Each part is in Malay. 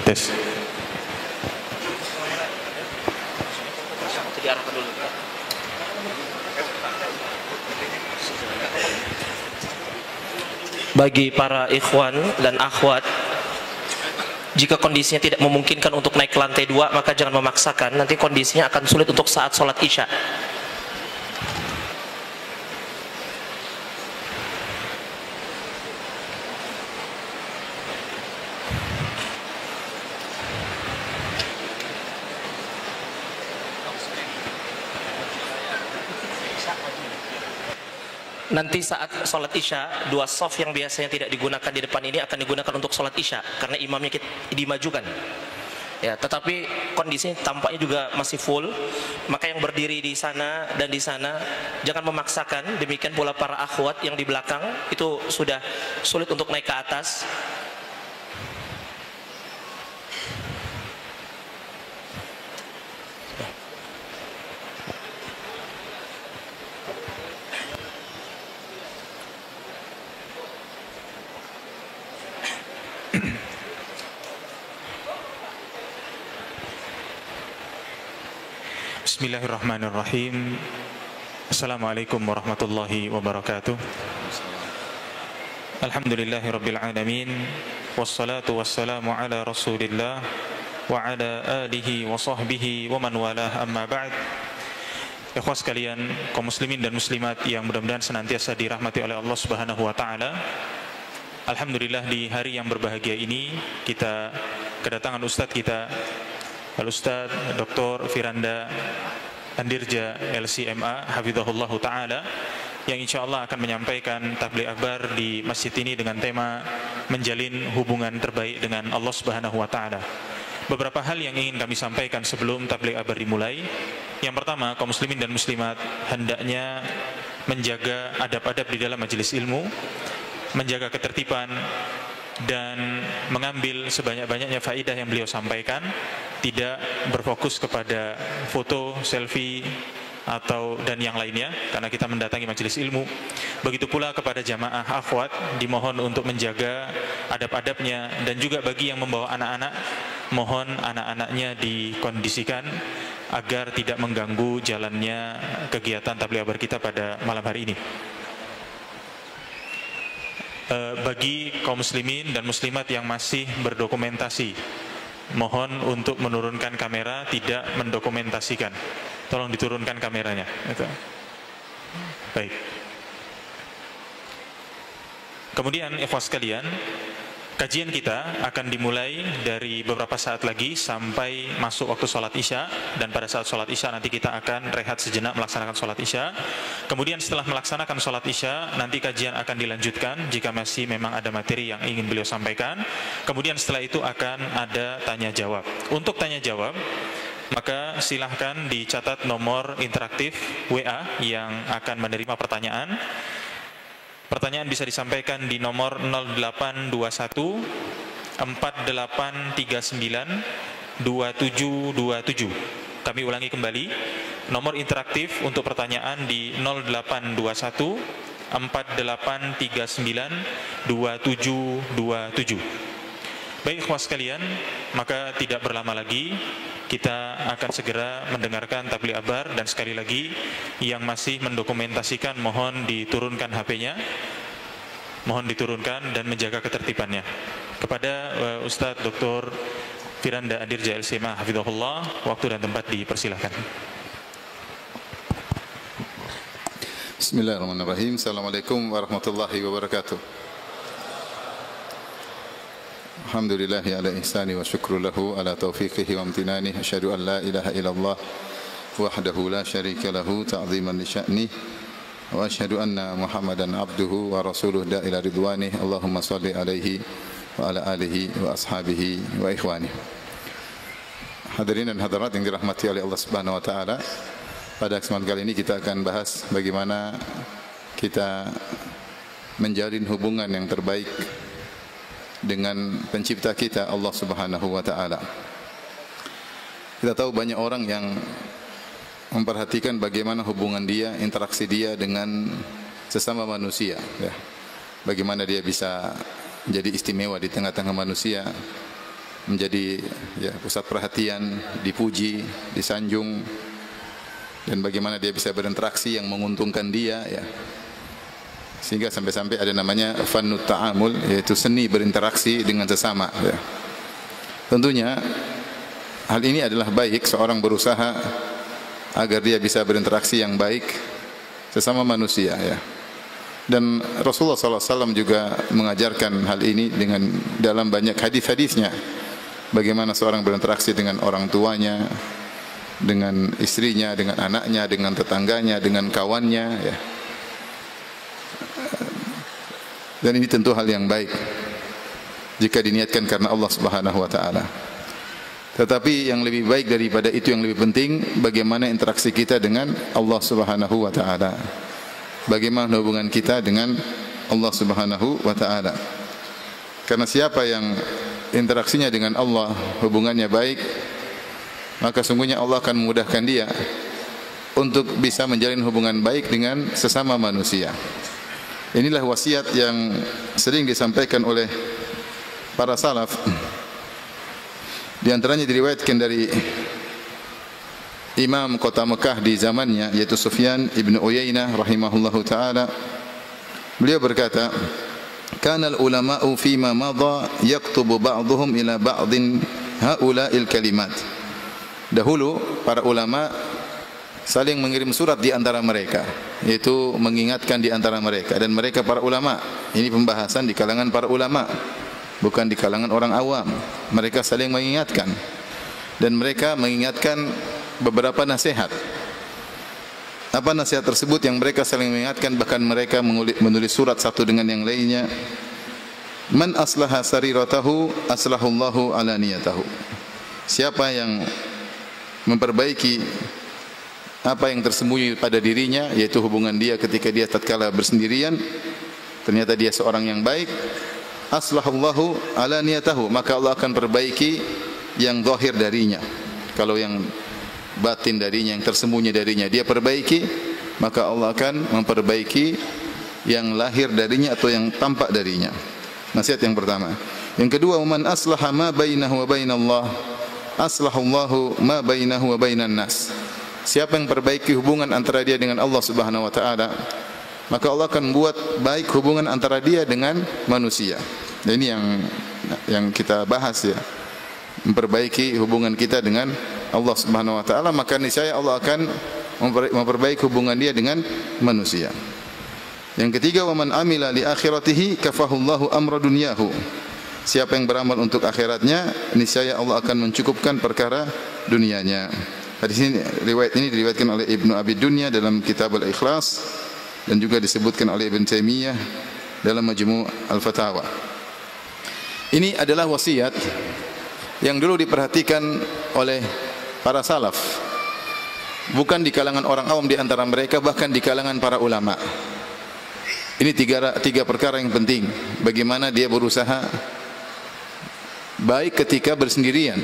tes. Bagi para ikhwan dan akhwat, jika kondisinya tidak memungkinkan untuk naik ke lantai 2, maka jangan memaksakan, nanti kondisinya akan sulit untuk saat sholat isya. Nanti saat sholat isya, 2 shaf yang biasanya tidak digunakan di depan ini akan digunakan untuk sholat isya karena imamnya dimajukan. Ya, tetapi kondisinya tampaknya juga masih full, maka yang berdiri di sana dan di sana jangan memaksakan. Demikian pula para akhwat yang di belakang itu sudah sulit untuk naik ke atas. Bismillahirrahmanirrahim. Assalamualaikum warahmatullahi wabarakatuh. Alhamdulillahirabbil alamin, wassalatu wassalamu ala Rasulillah wa ala alihi wa sahbihi wa man walah, amma ba'd. Ikhwas sekalian, kaum muslimin dan muslimat yang mudah-mudahan senantiasa dirahmati oleh Allah Subhanahu wa taala. Alhamdulillah, di hari yang berbahagia ini kita kedatangan ustadz kita, Al-Ustadz Dr. Firanda Andirja LCMA Hafizahullah Ta'ala, yang insya Allah akan menyampaikan tabligh akbar di masjid ini dengan tema menjalin hubungan terbaik dengan Allah Subhanahu wa Ta'ala. Beberapa hal yang ingin kami sampaikan sebelum tabligh akbar dimulai. Yang pertama, kaum muslimin dan muslimat hendaknya menjaga adab-adab di dalam majelis ilmu, menjaga ketertiban, dan mengambil sebanyak-banyaknya faidah yang beliau sampaikan, tidak berfokus kepada foto, selfie, dan yang lainnya, karena kita mendatangi majelis ilmu. Begitu pula kepada jamaah akhwat, dimohon untuk menjaga adab-adabnya, dan juga bagi yang membawa anak-anak, mohon anak-anaknya dikondisikan agar tidak mengganggu jalannya kegiatan tabligh akbar kita pada malam hari ini. Bagi kaum muslimin dan muslimat yang masih berdokumentasi, mohon untuk menurunkan kamera, tidak mendokumentasikan. Tolong diturunkan kameranya. Baik. Kemudian ikhwas sekalian, kajian kita akan dimulai dari beberapa saat lagi sampai masuk waktu sholat isya. Dan pada saat sholat isya nanti kita akan rehat sejenak melaksanakan sholat isya. Kemudian setelah melaksanakan sholat isya, nanti kajian akan dilanjutkan jika masih memang ada materi yang ingin beliau sampaikan. Kemudian setelah itu akan ada tanya jawab. Untuk tanya jawab, maka silahkan dicatat nomor interaktif WA yang akan menerima pertanyaan. Pertanyaan bisa disampaikan di nomor 0821 4839 2727. Kami ulangi kembali, nomor interaktif untuk pertanyaan di 0821 4839 2727. Baik ikhwas sekalian, maka tidak berlama lagi kita akan segera mendengarkan tabligh akbar. Dan sekali lagi, yang masih mendokumentasikan mohon diturunkan HP-nya, mohon diturunkan dan menjaga ketertibannya. Kepada Ustadz Dr. Firanda Andirja LCMA Hafizahullah, waktu dan tempat dipersilahkan. Bismillahirrahmanirrahim. Assalamualaikum warahmatullahi wabarakatuh. Alhamdulillahi ala ihsani wa syukru lahu ala taufiqihi wa amtinani. Asyhadu an la ilaha illallah wahdahu la syarika lahu ta'ziman li sya'nih, wa asyhadu anna Muhammadan abduhu wa rasuluh da ila ridwanih. Allahumma shalli alaihi wa ala alihi wa ashabihi wa ikhwani. Hadirin dan hadirat yang dirahmati oleh Allah Subhanahu wa taala, pada kesempatan kali ini kita akan bahas bagaimana kita menjalin hubungan yang terbaik dengan pencipta kita, Allah Subhanahu wa taala. Kita tahu banyak orang yang memperhatikan bagaimana hubungan dia, interaksi dia dengan sesama manusia, ya. Bagaimana dia bisa menjadi istimewa di tengah-tengah manusia, menjadi ya pusat perhatian, dipuji, disanjung, dan bagaimana dia bisa berinteraksi yang menguntungkan dia ya. Sehingga sampai-sampai ada namanya fannut ta'amul, yaitu seni berinteraksi dengan sesama ya. Tentunya hal ini adalah baik seorang berusaha agar dia bisa berinteraksi yang baik sesama manusia ya. Dan Rasulullah SAW juga mengajarkan hal ini dengan dalam banyak hadis-hadisnya. Bagaimana seorang berinteraksi dengan orang tuanya, dengan istrinya, dengan anaknya, dengan tetangganya, dengan kawannya ya. Dan ini tentu hal yang baik jika diniatkan karena Allah Subhanahu wa taala. Tetapi yang lebih baik daripada itu, yang lebih penting, bagaimana interaksi kita dengan Allah Subhanahu wa taala. Bagaimana hubungan kita dengan Allah Subhanahu wa taala. Karena siapa yang interaksinya dengan Allah, hubungannya baik, maka sungguhnya Allah akan memudahkan dia untuk bisa menjalin hubungan baik dengan sesama manusia. Inilah wasiat yang sering disampaikan oleh para salaf. Di antaranya diriwayatkan dari Imam kota Mekah di zamannya, yaitu Sufyan ibn Uyainah rahimahullahu taala. Beliau berkata, "Kanal ulama'u fima madha yaktubu ba'dhum ila ba'dhin haula'il kalimat." Dahulu para ulama saling mengirim surat di antara mereka, yaitu mengingatkan di antara mereka, dan mereka para ulama. Ini pembahasan di kalangan para ulama, bukan di kalangan orang awam. Mereka saling mengingatkan, dan mereka mengingatkan beberapa nasihat. Apa nasihat tersebut yang mereka saling mengingatkan? Bahkan mereka menulis surat satu dengan yang lainnya. Man aslaha sariratahu aslahullahu alaniyatahu. Siapa yang memperbaiki apa yang tersembunyi pada dirinya, yaitu hubungan dia ketika dia tatkala bersendirian, ternyata dia seorang yang baik, aslahullahu alaniyatahu, maka Allah akan perbaiki yang zahir darinya. Kalau yang batin darinya, yang tersembunyi darinya dia perbaiki, maka Allah akan memperbaiki yang lahir darinya atau yang tampak darinya. Nasihat yang pertama. Yang kedua, man aslaha ma bainahu wa bainallah aslahullahu ma bainahu wa bainan nas. Siapa yang perbaiki hubungan antara dia dengan Allah Subhanahu wa taala, maka Allah akan buat baik hubungan antara dia dengan manusia. Dan ini yang kita bahas ya. Memperbaiki hubungan kita dengan Allah Subhanahu wa taala, maka niscaya Allah akan memperbaiki hubungan dia dengan manusia. Yang ketiga, wa man amila li akhiratihi kafahullahu amra dunyahu. Siapa yang beramal untuk akhiratnya, niscaya Allah akan mencukupkan perkara dunianya. Hadis ini, riwayat ini diriwayatkan oleh Ibnu Abi Dunya dalam Kitab Al-Ikhlas, dan juga disebutkan oleh Ibn Taimiyah dalam Majmu' Al-Fatawa. Ini adalah wasiat yang dulu diperhatikan oleh para salaf, bukan di kalangan orang awam di antara mereka, bahkan di kalangan para ulama. Ini tiga perkara yang penting. Bagaimana dia berusaha baik ketika bersendirian,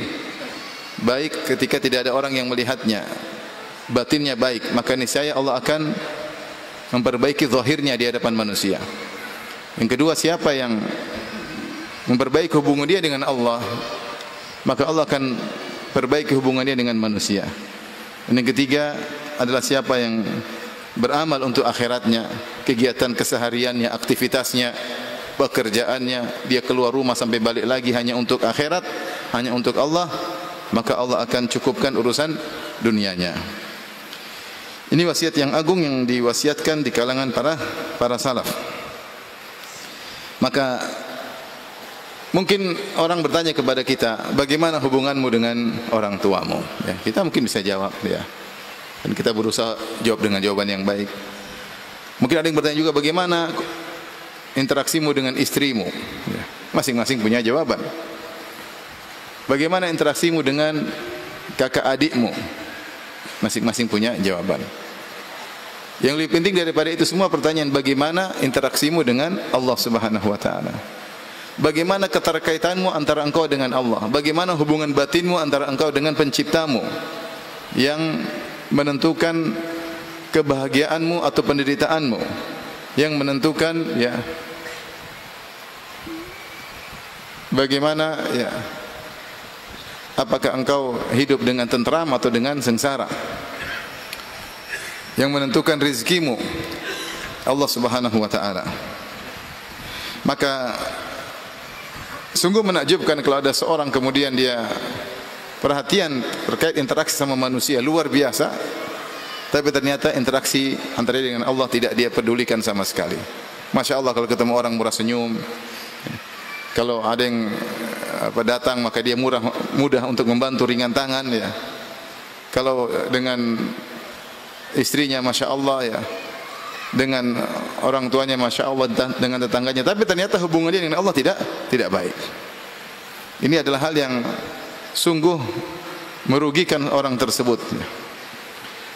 baik ketika tidak ada orang yang melihatnya, batinnya baik, maka niscaya Allah akan memperbaiki zahirnya di hadapan manusia. Yang kedua, siapa yang memperbaiki hubungan dia dengan Allah, maka Allah akan perbaiki hubungannya dengan manusia. Dan yang ketiga adalah siapa yang beramal untuk akhiratnya, kegiatan kesehariannya, aktivitasnya, pekerjaannya, dia keluar rumah sampai balik lagi hanya untuk akhirat, hanya untuk Allah, maka Allah akan cukupkan urusan dunianya. Ini wasiat yang agung yang diwasiatkan di kalangan para salaf. Maka mungkin orang bertanya kepada kita, bagaimana hubunganmu dengan orang tuamu? Ya, kita mungkin bisa jawab, ya. Dan kita berusaha jawab dengan jawaban yang baik. Mungkin ada yang bertanya juga, bagaimana interaksimu dengan istrimu? Ya, masing-masing punya jawaban. Bagaimana interaksimu dengan kakak adikmu? Masing-masing punya jawaban. Yang lebih penting daripada itu semua pertanyaan, bagaimana interaksimu dengan Allah Subhanahu wa taala? Bagaimana keterkaitanmu antara engkau dengan Allah? Bagaimana hubungan batinmu antara engkau dengan penciptamu yang menentukan kebahagiaanmu atau penderitaanmu, yang menentukan ya bagaimana ya apakah engkau hidup dengan tenteram atau dengan sengsara. Yang menentukan rezekimu Allah Subhanahu wa taala. Maka sungguh menakjubkan kalau ada seorang kemudian dia perhatian terkait interaksi sama manusia luar biasa, tapi ternyata interaksi antara dia dengan Allah tidak dia pedulikan sama sekali. Masya Allah, kalau ketemu orang murah senyum, kalau ada yang datang maka dia mudah untuk membantu, ringan tangan ya. Kalau dengan istrinya Masya Allah ya, dengan orang tuanya Masya Allah, dengan tetangganya, tapi ternyata hubungan dia dengan Allah tidak baik. Ini adalah hal yang sungguh merugikan orang tersebut.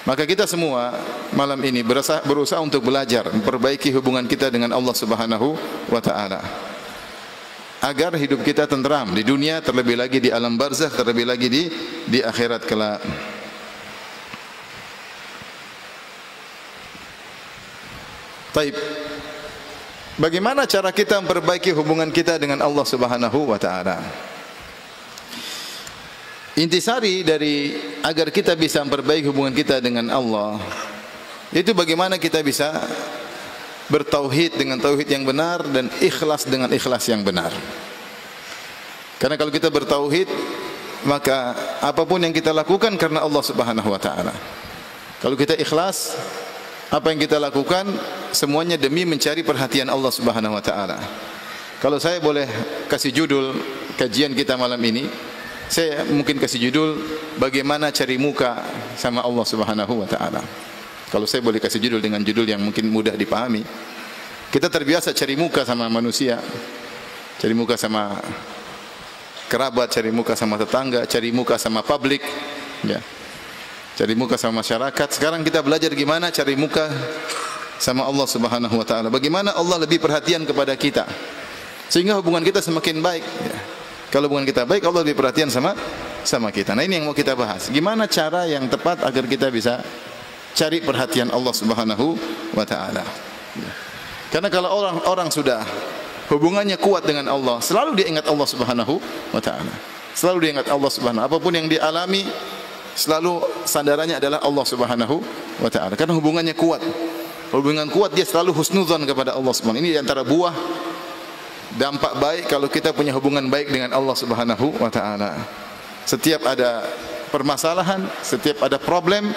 Maka kita semua malam ini berusaha untuk belajar memperbaiki hubungan kita dengan Allah Subhanahu wa taala, agar hidup kita tenteram di dunia, terlebih lagi di alam barzakh, terlebih lagi di akhirat kelak. Baik. Bagaimana cara kita memperbaiki hubungan kita dengan Allah Subhanahu wa taala? Intisari dari agar kita bisa memperbaiki hubungan kita dengan Allah, itu bagaimana kita bisa bertauhid dengan tauhid yang benar dan ikhlas dengan ikhlas yang benar. Karena kalau kita bertauhid, maka apapun yang kita lakukan karena Allah Subhanahu wa taala. Kalau kita ikhlas, apa yang kita lakukan semuanya demi mencari perhatian Allah Subhanahu wa taala. Kalau saya boleh kasih judul kajian kita malam ini, saya mungkin kasih judul bagaimana cari muka sama Allah Subhanahu wa taala. Kalau saya boleh kasih judul dengan judul yang mungkin mudah dipahami. Kita terbiasa cari muka sama manusia, cari muka sama kerabat, cari muka sama tetangga, cari muka sama publik, ya. Cari muka sama masyarakat. Sekarang kita belajar gimana cari muka sama Allah Subhanahu wa taala. Bagaimana Allah lebih perhatian kepada kita sehingga hubungan kita semakin baik, ya. Kalau hubungan kita baik, Allah lebih perhatian sama kita. Nah, ini yang mau kita bahas. Gimana cara yang tepat agar kita bisa cari perhatian Allah Subhanahu wa taala. Karena kalau orang sudah hubungannya kuat dengan Allah, selalu dia ingat Allah Subhanahu wa taala. Selalu dia ingat Allah Subhanahu. Apapun yang dia alami, selalu sandarannya adalah Allah Subhanahu wa taala. Karena hubungannya kuat. Hubungan kuat, dia selalu husnudzan kepada Allah Subhanahu. Ini di antara buah dampak baik kalau kita punya hubungan baik dengan Allah Subhanahu wa taala. Setiap ada permasalahan, setiap ada problem,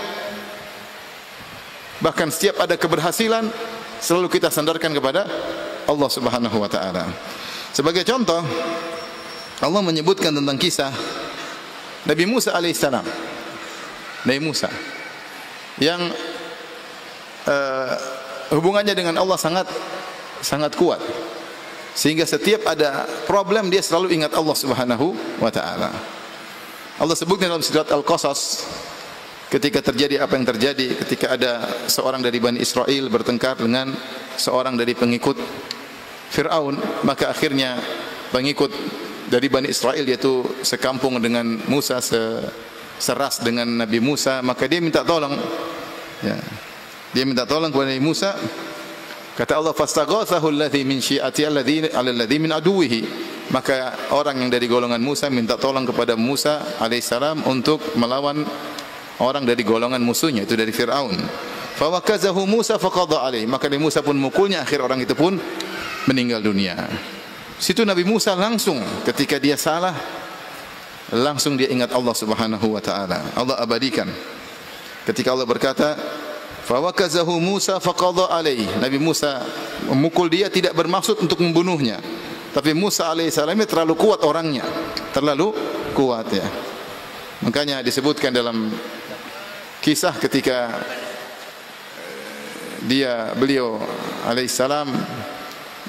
bahkan setiap ada keberhasilan, selalu kita sandarkan kepada Allah Subhanahu wa taala. Sebagai contoh, Allah menyebutkan tentang kisah Nabi Musa alaihissalam. Nabi Musa yang hubungannya dengan Allah sangat kuat, sehingga setiap ada problem dia selalu ingat Allah Subhanahu wa taala. Allah sebutkan dalam surat Al-Qasas ketika terjadi apa yang terjadi ketika ada seorang dari Bani Israel bertengkar dengan seorang dari pengikut Fir'aun, maka akhirnya pengikut dari Bani Israel, yaitu sekampung dengan Musa, seras dengan Nabi Musa, maka dia minta tolong, ya. Dia minta tolong kepada Nabi Musa. Kata Allah, fastaghathahu alladhi min syi'ati alladhi min aduwihi. Maka orang yang dari golongan Musa minta tolong kepada Musa alaihissalam untuk melawan orang dari golongan musuhnya, itu dari Fir'aun. Fawakazahu Musa faqadha alaihi. Maka Nabi Musa pun mukulnya, akhir orang itu pun meninggal dunia. Situ Nabi Musa langsung ketika dia salah, langsung dia ingat Allah Subhanahu wa taala. Allah abadikan ketika Allah berkata, fawakazahu Musa faqadha alaihi. Nabi Musa memukul dia tidak bermaksud untuk membunuhnya, tapi Musa alaihissalam ini terlalu kuat orangnya, terlalu kuat, ya. Makanya disebutkan dalam kisah ketika beliau alaihissalam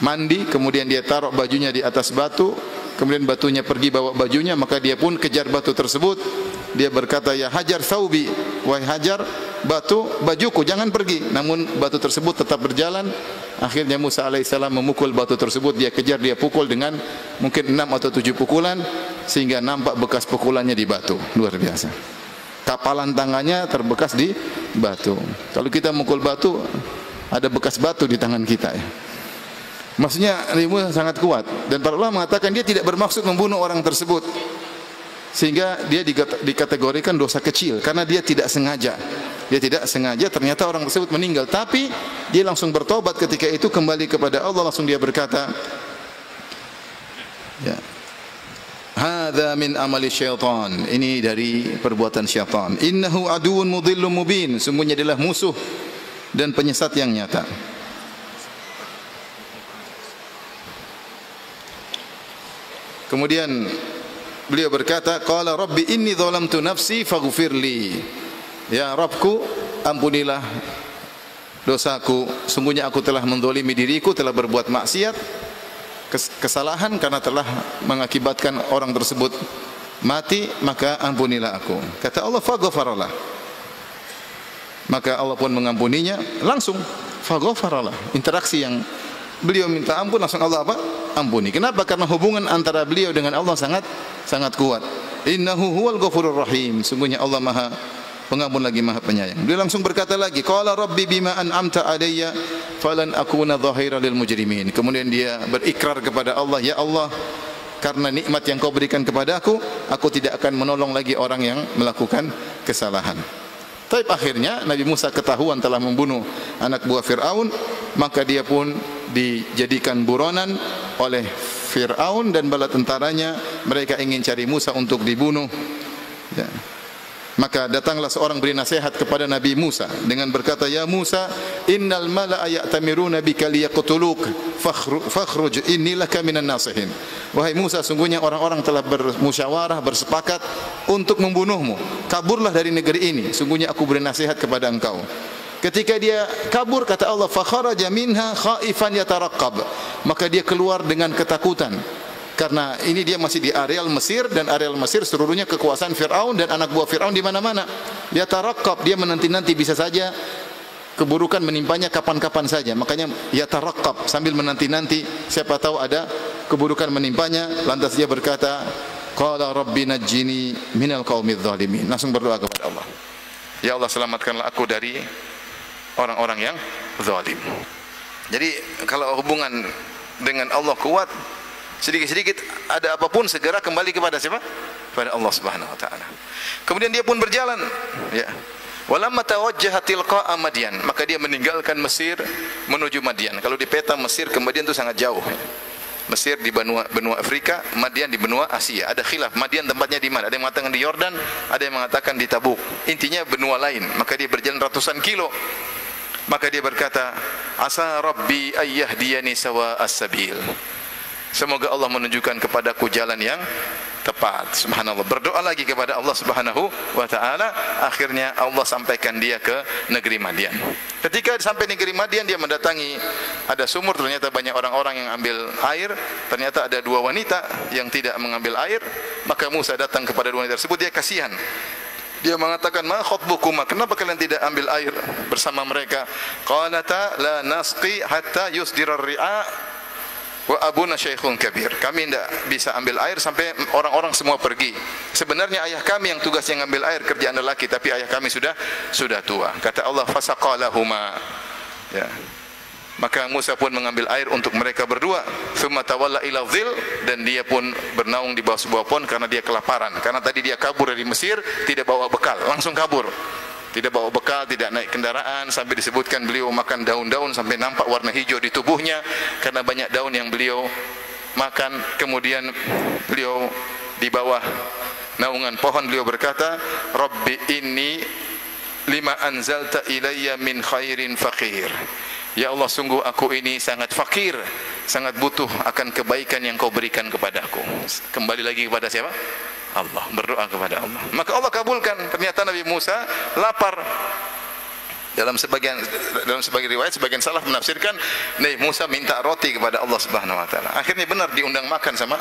mandi, kemudian dia taruh bajunya di atas batu, kemudian batunya pergi bawa bajunya, maka dia pun kejar batu tersebut. Dia berkata, ya Hajar Thawbi, wahai Hajar, bajuku jangan pergi. Namun batu tersebut tetap berjalan. Akhirnya Musa alaihissalam memukul batu tersebut. Dia kejar, dia pukul dengan mungkin 6 atau 7 pukulan, sehingga nampak bekas pukulannya di batu. Luar biasa. Kapalan tangannya terbekas di batu. Kalau kita mukul batu, ada bekas batu di tangan kita, ya. Maksudnya Nabi Musa sangat kuat. Dan para ulama mengatakan dia tidak bermaksud membunuh orang tersebut, sehingga dia dikategorikan dosa kecil karena dia tidak sengaja. Dia tidak sengaja, ternyata orang tersebut meninggal, tapi dia langsung bertobat ketika itu, kembali kepada Allah, langsung dia berkata, ya, hadza min amali syaitan, ini dari perbuatan syaitan. Innahu aduun mudhillun mubin, sungguhnya adalah musuh dan penyesat yang nyata. Kemudian beliau berkata, qala rabbi inni zalamtu nafsi faghfirli. Ya Rabbku, ampunilah dosaku, sungguhnya aku telah menzalimi diriku, telah berbuat maksiat, kesalahan karena telah mengakibatkan orang tersebut mati, maka ampunilah aku. Kata Allah, faghfaralah. Maka Allah pun mengampuninya langsung, faghfaralah. Interaksi yang beliau minta ampun, langsung Allah apa? Ampuni. Kenapa? Karena hubungan antara beliau dengan Allah sangat kuat. Innahu huwal ghafurur rahim, sungguhnya Allah Maha Pengampun lagi Maha Penyayang. Beliau langsung berkata lagi, qala rabbi bima an'amta alayya falan akuna dhahiran lil mujrimin. Kemudian dia berikrar kepada Allah, ya Allah, karena nikmat yang kau berikan kepada aku tidak akan menolong lagi orang yang melakukan kesalahan. Tapi akhirnya Nabi Musa ketahuan telah membunuh anak buah Fir'aun, maka dia pun dijadikan buronan oleh Fir'aun dan bala tentaranya. Mereka ingin cari Musa untuk dibunuh, ya. Maka datanglah seorang beri nasihat kepada Nabi Musa dengan berkata, ya Musa, innal mala'a ya'tamiruna bika liyaqtuluk fakhruj inni laka minan nasihin. Wahai Musa, sungguhnya orang-orang telah bermusyawarah, bersepakat untuk membunuhmu. Kaburlah dari negeri ini, sungguhnya aku beri nasihat kepada engkau. Ketika dia kabur, kata Allah, fakharaja minha khaifan yataraqqab. Maka dia keluar dengan ketakutan. Karena ini dia masih di areal Mesir, dan areal Mesir seluruhnya kekuasaan Fir'aun dan anak buah Fir'aun di mana-mana. Dia tarakkab, dia menanti-nanti, bisa saja keburukan menimpanya kapan-kapan saja. Makanya ya tarakkab, sambil menanti-nanti, siapa tahu ada keburukan menimpanya. Lantas dia berkata, qala rabbi najjini minal qaumidz zalimin. Langsung berdoa kepada Allah, ya Allah, selamatkanlah aku dari orang-orang yang zalim. Jadi kalau hubungan dengan Allah kuat, sedikit-sedikit ada apapun segera kembali kepada siapa? Kepada Allah Subhanahu wa taala. Kemudian dia pun berjalan, ya. Walamma tawajjaha tilqa'a Madyan, maka dia meninggalkan Mesir menuju Madyan. Kalau di peta Mesir ke Madyan itu sangat jauh. Mesir di benua Afrika, Madyan di benua Asia. Ada khilaf, Madyan tempatnya di mana? Ada yang mengatakan di Yordan, ada yang mengatakan di Tabuk. Intinya benua lain. Maka dia berjalan ratusan kilo. Maka dia berkata, asa rabbi ayyahdiyani sawa as-sabil. Semoga Allah menunjukkan kepadaku jalan yang tepat. Subhanallah. Berdoa lagi kepada Allah Subhanahu wa taala. Akhirnya Allah sampaikan dia ke negeri Madyan. Ketika sampai negeri Madyan, dia mendatangi ada sumur. Ternyata banyak orang-orang yang ambil air. Ternyata ada dua wanita yang tidak mengambil air. Maka Musa datang kepada dua wanita tersebut. Dia kasihan. Dia mengatakan, ma khatbukuma, kenapa kalian tidak ambil air bersama mereka? Qalata la nasqi hatta yusdira ar-ri'a wa abuna syaikhun kabir. Kami tidak bisa ambil air sampai orang-orang semua pergi. Sebenarnya ayah kami yang tugas yang ambil air, kerjaan lelaki, tapi ayah kami sudah tua. Kata Allah, fasaqalahuma, ya. Maka Musa pun mengambil air untuk mereka berdua. Tsumma tawalla ila dhil, dan dia pun bernaung di bawah sebuah pohon karena dia kelaparan. Karena tadi dia kabur dari Mesir, tidak bawa bekal, langsung kabur. Tidak bawa bekal, tidak naik kendaraan, sampai disebutkan beliau makan daun-daun sampai nampak warna hijau di tubuhnya karena banyak daun yang beliau makan. Kemudian beliau di bawah naungan pohon, beliau berkata, Rabbi inni lima anzalta ilayya min khairin faqir. Ya Allah, sungguh aku ini sangat fakir, sangat butuh akan kebaikan yang kau berikan kepadaku. Kembali lagi kepada siapa? Allah, berdoa kepada Allah. Maka Allah kabulkan. Ternyata Nabi Musa lapar. Dalam sebagian riwayat, sebagian salaf menafsirkan Nabi Musa minta roti kepada Allah Subhanahu wa taala. Akhirnya benar diundang makan sama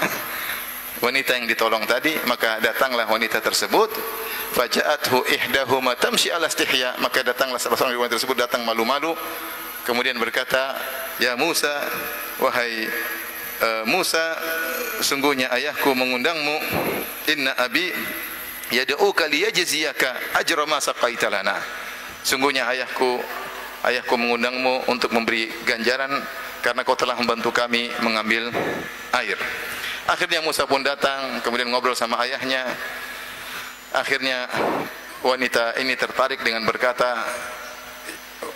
wanita yang ditolong tadi. Maka datanglah wanita tersebut, faja'athu ihdahuma tamshi ala istihya. Maka datanglah salah seorang wanita tersebut, datang malu-malu, kemudian berkata, ya Musa, wahai Musa, sungguhnya ayahku mengundangmu. Inna abi yad'uka liyajziyaka ajra ma saqaita lana. Sungguhnya ayahku mengundangmu untuk memberi ganjaran karena kau telah membantu kami mengambil air. Akhirnya Musa pun datang, kemudian ngobrol sama ayahnya. Akhirnya wanita ini tertarik dengan berkata,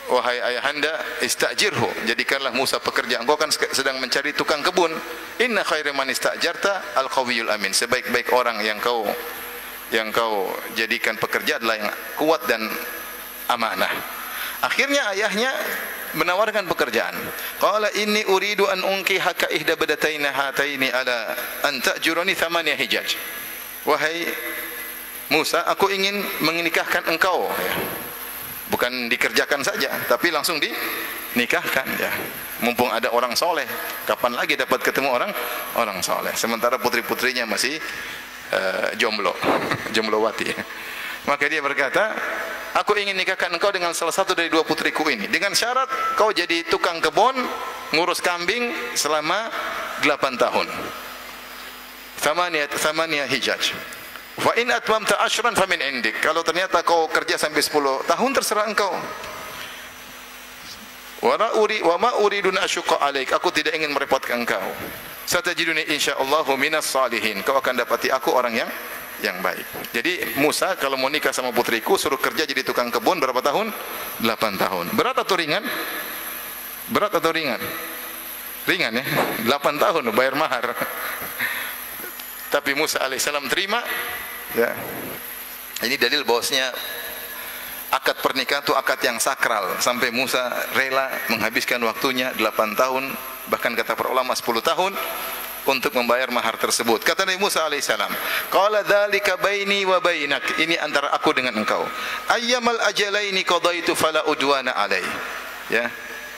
wahai ayahanda, istajirhu, jadikanlah Musa pekerja. Engkau kan sedang mencari tukang kebun. Inna khairu man istajarta al-qawiyul amin. Sebaik-baik orang yang kau jadikan pekerja adalah yang kuat dan amanah. Akhirnya ayahnya menawarkan pekerjaan. Qala inni uridu an unkihaka ihda badataina hataini ala an ta'jurani thamaniya hijaj. Wahai Musa, aku ingin menikahkan engkau, ya. Bukan dikerjakan saja, tapi langsung dinikahkan, ya. Mumpung ada orang soleh, kapan lagi dapat ketemu orang soleh? Sementara putri-putrinya masih jomblowati. Maka dia berkata, aku ingin nikahkan engkau dengan salah satu dari dua putriku ini, dengan syarat kau jadi tukang kebun, ngurus kambing selama 8 tahun. Thamaniya hijaj. Fa in atmamta 10 famin indik. Kalau ternyata kau kerja sampai 10 tahun, terserah engkau. Wa ma uridu an asyqa alaik. Aku tidak ingin merepotkan engkau. Satajiduni insyaallah minas salihin. Kau akan dapati aku orang yang baik. Jadi Musa kalau mau nikah sama putriku, suruh kerja jadi tukang kebun berapa tahun? 8 tahun. Berat atau ringan? Berat atau ringan? Ringan, ya. 8 tahun bayar mahar. Tapi Musa alaihissalam terima, ya. Ini dalil bahwasanya akad pernikahan itu akad yang sakral, sampai Musa rela menghabiskan waktunya 8 tahun, bahkan kata para ulama 10 tahun untuk membayar mahar tersebut. Kata Nabi Musa alaihissalam, qala dzalika baini wa bainak, ini antara aku dengan engkau. Ayyamal ajalaini qadaitu fala udwana alai. Ya.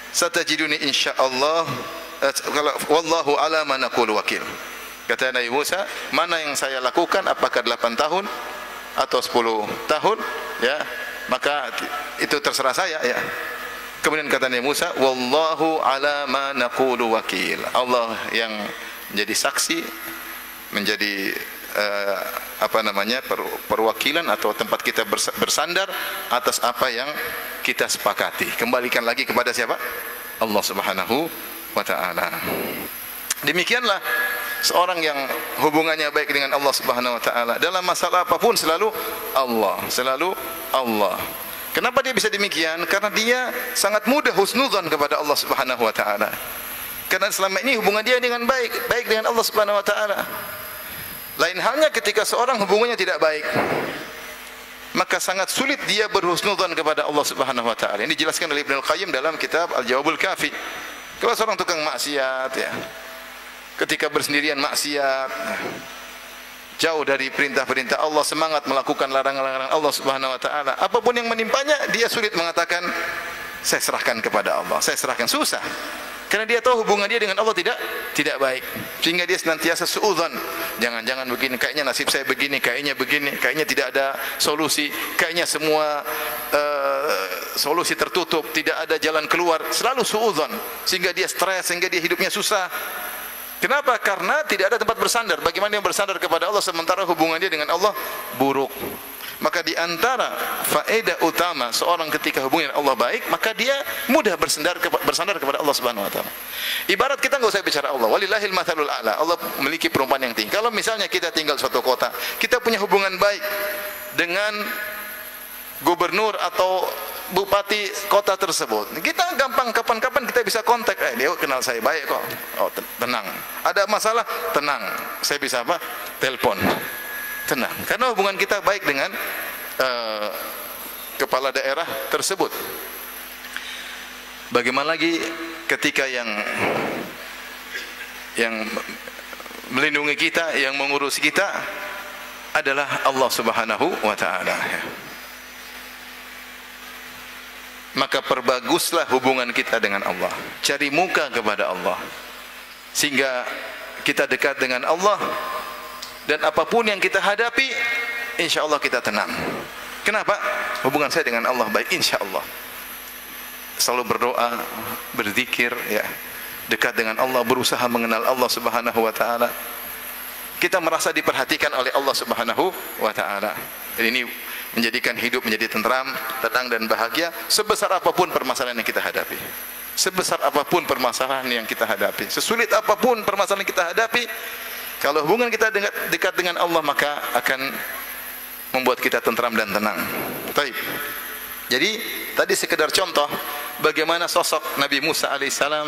Satajiduni insyaallah wallahu ala ma naqulu wakil. Kata Nabi Musa, mana yang saya lakukan, apakah 8 tahun atau 10 tahun, ya, maka itu terserah saya, ya. Kemudian kata Nabi Musa, wallahu ala ma naqulu wakil. Allah yang menjadi saksi, menjadi perwakilan atau tempat kita bersandar atas apa yang kita sepakati. Kembalikan lagi kepada siapa? Allah Subhanahu wa taala. Demikianlah seorang yang hubungannya baik dengan Allah Subhanahu wa taala, dalam masalah apapun selalu Allah, selalu Allah. Kenapa dia bisa demikian? Karena dia sangat mudah husnudzon kepada Allah Subhanahu wa taala. Karena selama ini hubungan dia dengan baik dengan Allah Subhanahu wa taala. Lain halnya ketika seorang hubungannya tidak baik, maka sangat sulit dia berhusnudzon kepada Allah Subhanahu wa taala. Ini dijelaskan oleh Ibnu Al-Qayyim dalam kitab Al-Jawabul Kafi. Kalau seorang tukang maksiat, ya, ketika bersendirian maksiat, jauh dari perintah-perintah Allah, semangat melakukan larangan-larangan Allah Subhanahu wa taala, apapun yang menimpanya, dia sulit mengatakan saya serahkan kepada Allah, saya serahkan, susah. Karena dia tahu hubungan dia dengan Allah tidak baik, sehingga dia senantiasa suudzon. Jangan-jangan begini, kayaknya nasib saya begini, kayaknya tidak ada solusi, kayaknya semua solusi tertutup, tidak ada jalan keluar, selalu suudzon, sehingga dia stres, sehingga dia hidupnya susah. Kenapa? Karena tidak ada tempat bersandar. Bagaimana dia bersandar kepada Allah sementara hubungan dia dengan Allah buruk? Maka di antara faedah utama seorang ketika hubungan dengan Allah baik, maka dia mudah bersandar kepada Allah Subhanahu wa taala. Ibarat kita enggak usah bicara Allah, walillahil matsalul a'la. Allah memiliki perumpamaan yang tinggi. Kalau misalnya kita tinggal di suatu kota, kita punya hubungan baik dengan gubernur atau bupati kota tersebut, kita gampang, kapan-kapan kita bisa kontak, dia kenal saya baik kok, oh tenang, ada masalah, tenang, saya bisa apa, telepon, tenang, karena hubungan kita baik dengan kepala daerah tersebut. Bagaimana lagi ketika yang melindungi kita, yang mengurusi kita adalah Allah Subhanahu wa taala. Maka perbaguslah hubungan kita dengan Allah, cari muka kepada Allah, sehingga kita dekat dengan Allah, dan apapun yang kita hadapi, insya Allah kita tenang. Kenapa? Hubungan saya dengan Allah baik, insya Allah. Selalu berdoa, berzikir, ya, dekat dengan Allah, berusaha mengenal Allah Subhanahu wa taala. Kita merasa diperhatikan oleh Allah Subhanahu wa taala. Ini menjadikan hidup menjadi tenteram, tenang dan bahagia sebesar apapun permasalahan yang kita hadapi. Sebesar apapun permasalahan yang kita hadapi, sesulit apapun permasalahan yang kita hadapi, Kalau hubungan kita dekat dengan Allah, maka akan membuat kita tentram dan tenang. Baik. Jadi tadi sekedar contoh bagaimana sosok Nabi Musa alaihissalam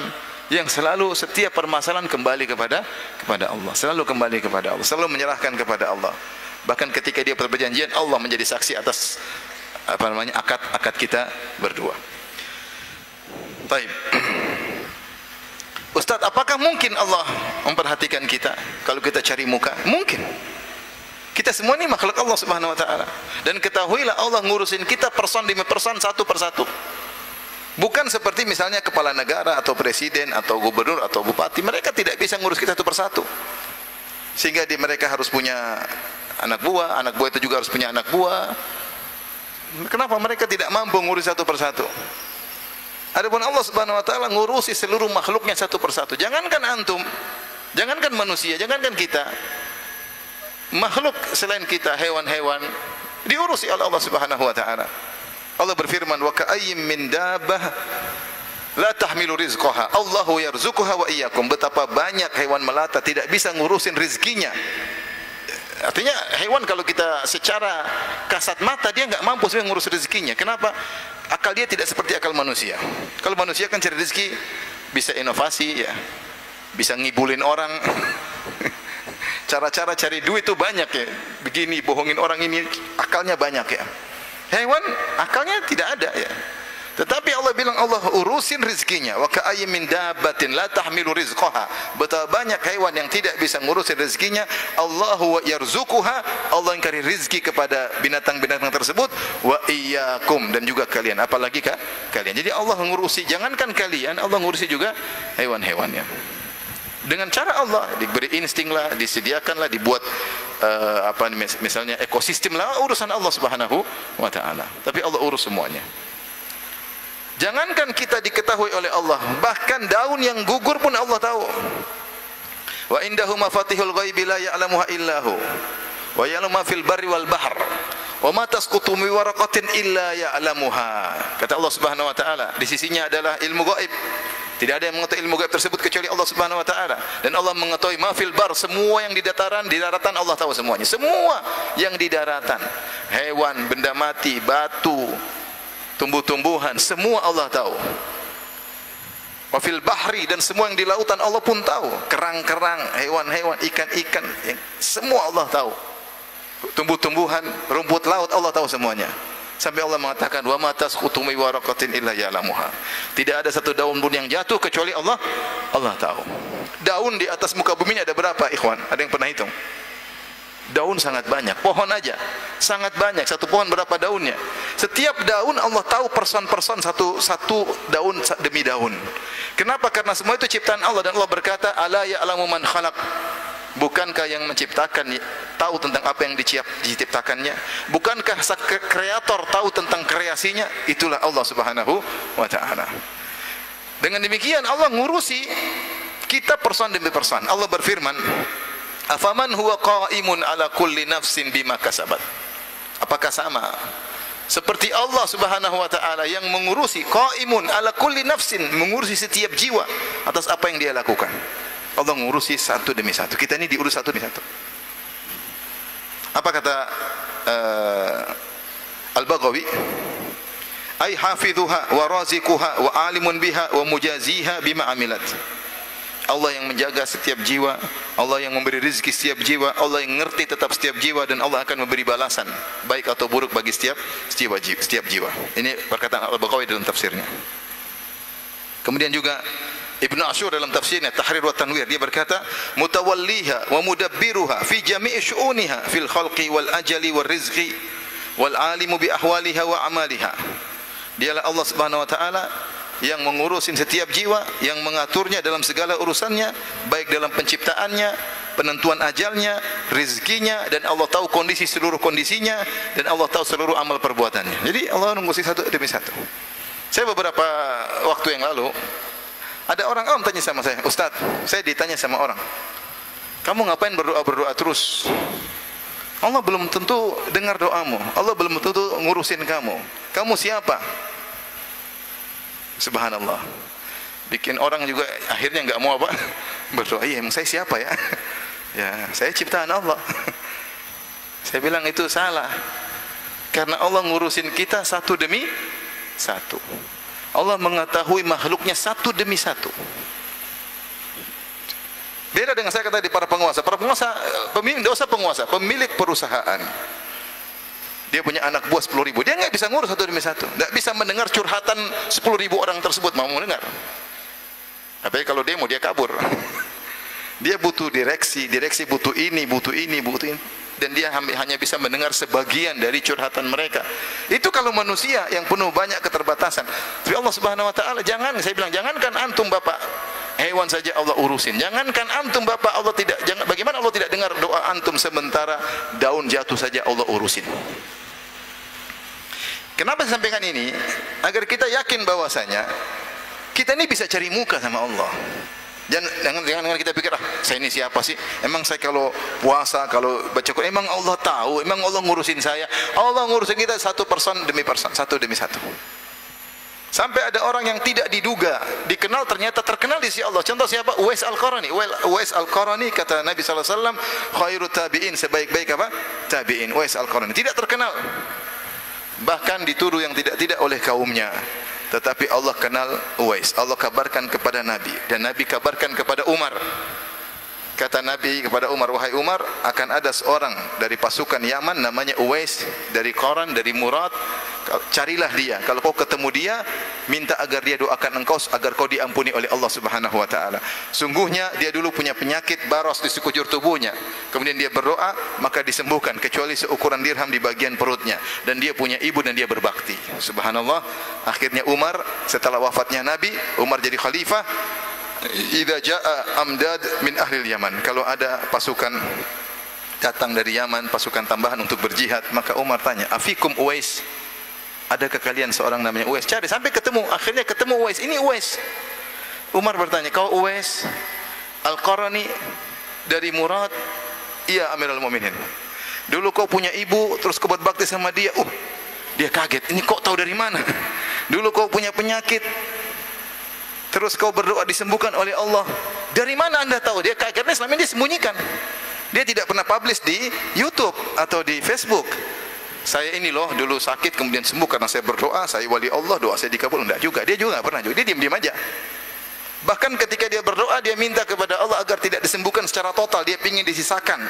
yang selalu setiap permasalahan kembali kepada Allah, selalu kembali kepada Allah, selalu menyerahkan kepada Allah. Bahkan ketika dia berperjanjian, Allah menjadi saksi atas akad kita berdua. Baik. Ustaz, apakah mungkin Allah memperhatikan kita kalau kita cari muka? Mungkin. Kita semua ini makhluk Allah Subhanahu wa taala. Dan ketahuilah Allah ngurusin kita person demi person, satu persatu. Bukan seperti misalnya kepala negara atau presiden atau gubernur atau bupati, mereka tidak bisa ngurus kita satu persatu. Sehingga mereka harus punya anak buah itu juga harus punya anak buah. Kenapa mereka tidak mampu ngurus satu persatu? Adapun Allah Subhanahu wa taala ngurusi seluruh makhluknya satu persatu. Jangankan antum, jangankan manusia, jangankan kita, makhluk selain kita, hewan-hewan diurusi oleh Allah Subhanahu wa taala. Allah berfirman, wa ka'ayyim min dabbah la tahmilu rizqaha Allahu yarzuquha wa iyyakum. Betapa banyak hewan melata tidak bisa ngurusin rezekinya. Artinya hewan kalau kita secara kasat mata dia enggak mampu sebenarnya ngurus rezekinya. Kenapa? Akal dia tidak seperti akal manusia. Kalau manusia kan cari rezeki bisa inovasi ya. Bisa ngibulin orang. Cara-cara cari duit itu banyak ya. Begini bohongin orang ini, akalnya banyak ya. Hewan akalnya tidak ada ya. Tetapi Allah bilang Allah urusin rezekinya. Wa ka'ayyim min dabbatin la tahmilu rizqaha. Betapa banyak hewan yang tidak bisa ngurusin rezekinya. Allahu yarzuquha. Allah yang kasih rezeki kepada binatang-binatang tersebut. Wa iyyakum, dan juga kalian. Apalagi kalian. Jadi Allah ngurusi, jangankan kalian, Allah ngurusi juga hewan-hewannya. Dengan cara Allah diberi insting lah, disediakan lah, dibuat misalnya ekosistem lah, urusan Allah Subhanahu wa taala. Tapi Allah urus semuanya. Jangankan kita diketahui oleh Allah, bahkan daun yang gugur pun Allah tahu. Wa indahu mafatihul ghaibi la ya'lamuha illahu wa ya'lamu ma fil barri wal bahr wa ma tasqutu min waraqatin illa ya'lamuha. Kata Allah Subhanahu wa taala, di sisinya adalah ilmu gaib. Tidak ada yang mengetahui ilmu gaib tersebut kecuali Allah Subhanahu wa taala. Dan Allah mengetahui ma fil bar, semua yang di dataran, di daratan Allah tahu semuanya. Semua yang di daratan, hewan, benda mati, batu, tumbuh-tumbuhan, semua Allah tahu. Wa fil bahri, dan semua yang di lautan Allah pun tahu. Kerang-kerang, hewan-hewan, ikan-ikan, semua Allah tahu. Tumbuh-tumbuhan, rumput laut Allah tahu semuanya. Sampai Allah mengatakan wa ma tasqutu min waraqatin illa ya'lamuha. Tidak ada satu daun pun yang jatuh kecuali Allah tahu. Daun di atas muka bumi ini ada berapa, ikhwan? Ada yang pernah hitung? Daun sangat banyak, pohon aja sangat banyak. Satu pohon berapa daunnya? Setiap daun Allah tahu person-person, satu daun demi daun. Kenapa? Karena semua itu ciptaan Allah. Dan Allah berkata, ala ya'lamu man khalaq. Bukankah yang menciptakan tahu tentang apa yang diciptakannya? Bukankah kreator tahu tentang kreasinya? Itulah Allah Subhanahu wa taala. Dengan demikian Allah ngurusi kita person demi person. Allah berfirman, afaman huwa qaimun ala kulli nafsin bima kasabat. Apakah sama seperti Allah Subhanahu wa taala yang mengurusi qaimun ala kulli nafsin, mengurusi setiap jiwa atas apa yang dia lakukan. Allah mengurusi satu demi satu. Kita ini diurus satu demi satu. Apa kata Al-Baghawi? Ai hafidhuha wa raziquha wa alimun biha wa mujaziha bima amilat. Allah yang menjaga setiap jiwa, Allah yang memberi rezeki setiap jiwa, Allah yang mengerti tetap setiap jiwa, dan Allah akan memberi balasan baik atau buruk bagi setiap jiwa. Ini perkataan Al-Baghawi dalam tafsirnya. Kemudian juga Ibnu Ashur dalam tafsirnya Tahrir wa Tanwir, dia berkata, mutawalliha wa mudabbiruha fi jami'i syu'uniha fil khalqi wal ajali wal rizqi wal alimu bi ahwaliha wa amaliha. Dialah Allah Subhanahu wa taala yang mengurusin setiap jiwa, yang mengaturnya dalam segala urusannya, baik dalam penciptaannya, penentuan ajalnya, rezekinya, dan Allah tahu kondisi seluruh kondisinya, dan Allah tahu seluruh amal perbuatannya. Jadi Allah mengurusi satu demi satu. Saya beberapa waktu yang lalu ada orang awam tanya sama saya, Ustaz, saya ditanya sama orang, kamu ngapain berdoa terus? Allah belum tentu dengar doamu, Allah belum tentu ngurusin kamu. Kamu siapa? Subhanallah. Bikin orang juga akhirnya enggak mau berdoa. Iya, emang saya siapa ya? Ya, saya ciptaan Allah. Saya bilang itu salah. Karena Allah ngurusin kita satu demi satu. Allah mengetahui makhluknya satu demi satu. Beda dengan saya kata di para penguasa. Para penguasa, pemilik dosa penguasa, pemilik perusahaan. Dia punya anak buah 10.000. Dia nggak bisa ngurus satu demi satu. Nggak bisa mendengar curhatan 10.000 orang tersebut. Mau mendengar. Tapi kalau demo dia kabur. Dia butuh direksi butuh ini, butuh ini, butuh ini. Dan dia hanya bisa mendengar sebagian dari curhatan mereka. Itu kalau manusia yang penuh banyak keterbatasan. Tapi Allah Subhanahu Wa Taala jangan. Saya bilang jangankan antum bapak. Hewan saja Allah urusin. Jangankan antum bapak Allah tidak. Bagaimana Allah tidak dengar doa antum sementara daun jatuh saja Allah urusin. Kenapa saya sampaikan ini? Agar kita yakin bahwasanya kita ini bisa cari muka sama Allah. Jangan kita pikir, saya ini siapa sih? Emang saya kalau puasa, kalau baca Quran, emang Allah tahu? Emang Allah ngurusin saya? Allah ngurusin kita satu person demi person, satu demi satu. Sampai ada orang yang tidak diduga, dikenal ternyata terkenal di sisi Allah. Contoh siapa? Uwais Al-Qarani. Uwais Al-Qarani kata Nabi SAW, khairu tabi'in, sebaik-baik apa? Tabi'in. Uwais Al-Qarani. Tidak terkenal. Bahkan dituduh yang tidak oleh kaumnya. Tetapi Allah kenal Uwais. Allah kabarkan kepada Nabi. Dan Nabi kabarkan kepada Umar. Kata Nabi kepada Umar, wahai Umar, akan ada seorang dari pasukan Yaman namanya Uwais, dari Qaran, dari Murad. Carilah dia. Kalau kau ketemu dia, minta agar dia doakan engkau agar kau diampuni oleh Allah Subhanahu Wa Taala. Sungguhnya dia dulu punya penyakit baros di sekujur tubuhnya. Kemudian dia berdoa, maka disembuhkan kecuali seukuran dirham di bagian perutnya. Dan dia punya ibu dan dia berbakti. Subhanallah. Akhirnya Umar setelah wafatnya Nabi, Umar jadi khalifah. Idza jaa amdad min ahli Yaman. Kalau ada pasukan datang dari Yaman, pasukan tambahan untuk berjihad, maka Umar tanya, afikum Uwais? Adakah kalian seorang namanya Uwais? Cari sampai ketemu. Akhirnya ketemu Uwais. Ini Uwais. Umar bertanya, kau Uwais Al-Qarani dari Murad? Iya, Amirul Mukminin. Dulu kau punya ibu, terus kau berbakti sama dia. Dia kaget. Ini kau tahu dari mana? Dulu kau punya penyakit, terus kau berdoa disembuhkan oleh Allah. Dari mana anda tahu? Dia kaget. Karena selama ini dia sembunyikan. Dia tidak pernah publish di YouTube atau di Facebook. Saya ini loh dulu sakit kemudian sembuh karena saya berdoa, saya wali Allah, doa saya dikabul. Enggak juga. Dia juga enggak pernah juga. Dia diam-diam aja. Bahkan ketika dia berdoa, dia minta kepada Allah agar tidak disembuhkan secara total. Dia ingin disisakan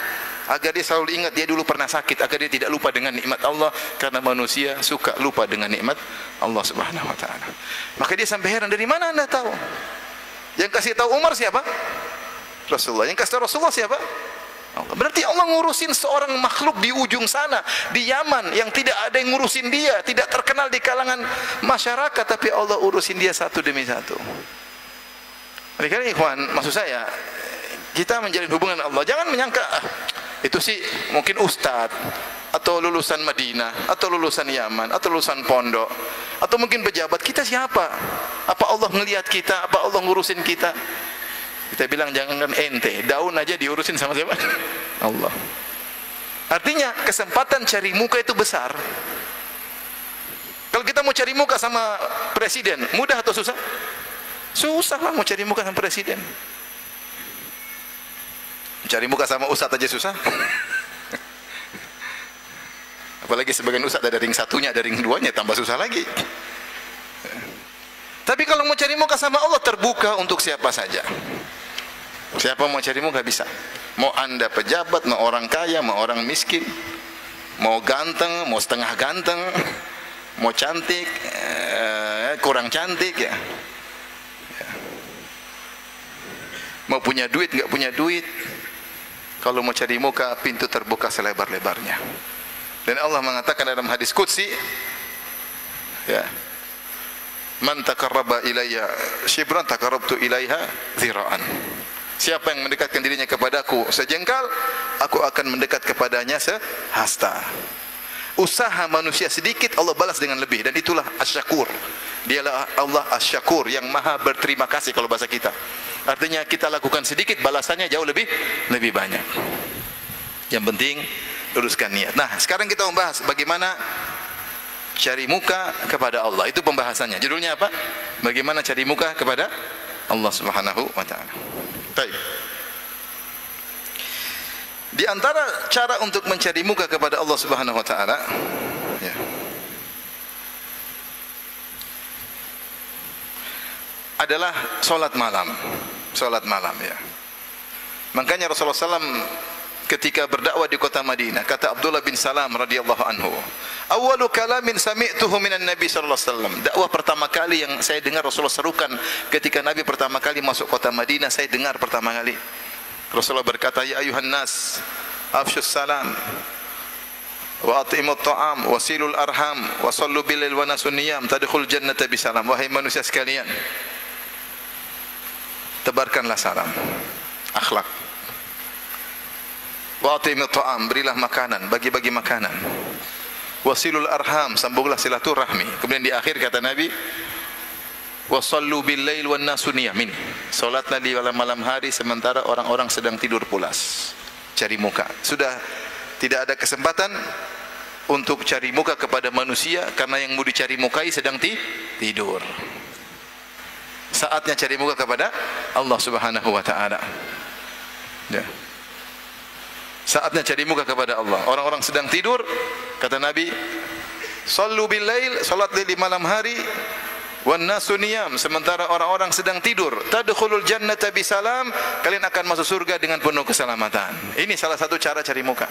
agar dia selalu ingat dia dulu pernah sakit, agar dia tidak lupa dengan nikmat Allah, karena manusia suka lupa dengan nikmat Allah Subhanahu Wa Taala. Maka dia sampai heran, dari mana anda tahu? Yang kasih tahu Umar siapa? Rasulullah. Yang kasih tahu Rasulullah siapa? Allah. Berarti Allah ngurusin seorang makhluk di ujung sana, di Yaman, yang tidak ada yang ngurusin dia, tidak terkenal di kalangan masyarakat, tapi Allah urusin dia satu demi satu. Karena ikhwan, maksud saya, kita menjalin hubungan Allah, jangan menyangka itu sih mungkin ustaz atau lulusan Madinah atau lulusan Yaman atau lulusan pondok atau mungkin pejabat. Kita siapa? Apa Allah melihat kita? Apa Allah ngurusin kita? Kita bilang jangan ente, daun aja diurusin sama siapa? Allah. Artinya kesempatan cari muka itu besar. Kalau kita mau cari muka sama presiden, mudah atau susah? Susah lah mau cari muka sama presiden. Cari muka sama ustaz aja susah. Apalagi sebagian ustaz ada ring satunya, ada ring duanya, tambah susah lagi. Tapi kalau mau cari muka sama Allah, terbuka untuk siapa saja. Siapa mau cari muka bisa. Mau anda pejabat, mau orang kaya, mau orang miskin, mau ganteng, mau setengah ganteng, mau cantik, kurang cantik ya. Mau punya duit, enggak punya duit. Kalau mau cari muka, pintu terbuka selebar-lebarnya. Dan Allah mengatakan dalam hadis qudsi, ya, man taqarraba ilayya shibran taqarrabtu ilaiha dhira'an. Siapa yang mendekatkan dirinya kepadaku sejengkal, aku akan mendekat kepadanya sehasta. Usaha manusia sedikit, Allah balas dengan lebih. Dan itulah Asy-Syakur. Dialah Allah Asy-Syakur, yang maha berterima kasih kalau bahasa kita. Artinya kita lakukan sedikit, balasannya jauh lebih banyak. Yang penting luruskan niat. Nah, sekarang kita membahas bagaimana cari muka kepada Allah. Itu pembahasannya. Judulnya apa? Bagaimana cari muka kepada Allah Subhanahu wa taala. Baik. Di antara cara untuk mencari muka kepada Allah Subhanahu wa taala, ya, adalah salat malam. Salat malam, ya. Makanya Rasulullah SAW ketika berdakwah di kota Madinah, kata Abdullah bin Salam radhiyallahu anhu, "Awwalu kalamin sami'tuhu minan Nabi sallallahu alaihi wasallam." Dakwah pertama kali yang saya dengar Rasulullah serukan ketika Nabi pertama kali masuk kota Madinah, saya dengar pertama kali. Rasulullah berkata, "Ya ayuhan nas, afshus salam wa at'imut ta'am wa silul arham wa sallu bil lail wa nasun niyam tadkhul jannata bisalam." Wahai manusia sekalian, tebarkanlah salam, akhlak. Wa at'imut ta'am, berilah makanan, bagi-bagi makanan. Wasilul arham, sambunglah silaturahmi. Kemudian di akhir kata Nabi, wa sallu bil lail wan nasu niyam. Salatlah di malam hari sementara orang-orang sedang tidur pulas. Cari muka. Sudah tidak ada kesempatan untuk cari muka kepada manusia karena yang mau dicari mukai sedang tidur. Saatnya cari muka kepada Allah Subhanahu wa taala. Ya. Saatnya cari muka kepada Allah. Orang-orang sedang tidur, kata Nabi, sallu bil lail, salat di malam hari, wan nasu niyam, sementara orang-orang sedang tidur, tadkhulul jannata bisalam, kalian akan masuk surga dengan penuh keselamatan. Ini salah satu cara cari muka.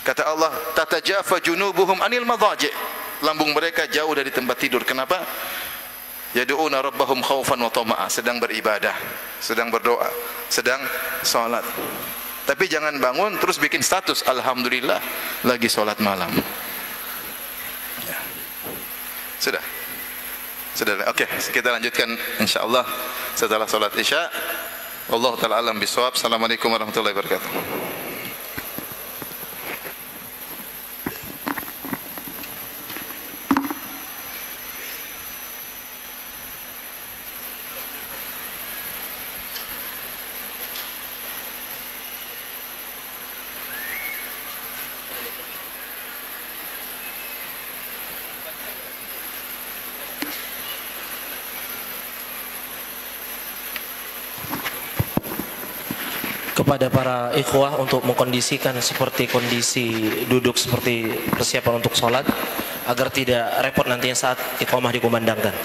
Kata Allah, tatajafa junubuhum anil madaji', lambung mereka jauh dari tempat tidur. Kenapa? Yad'una rabbahum khaufan wa tama'a, sedang beribadah, sedang berdoa, sedang salat. Tapi jangan bangun terus bikin status, alhamdulillah lagi salat malam. Ya. Sudah. Okey, kita lanjutkan insyaallah setelah salat Isya. Wallahu taala alam bisawab. Assalamualaikum warahmatullahi wabarakatuh. Kepada para ikhwah untuk mengkondisikan seperti kondisi duduk seperti persiapan untuk sholat agar tidak repot nantinya saat iqamah dikumandangkan.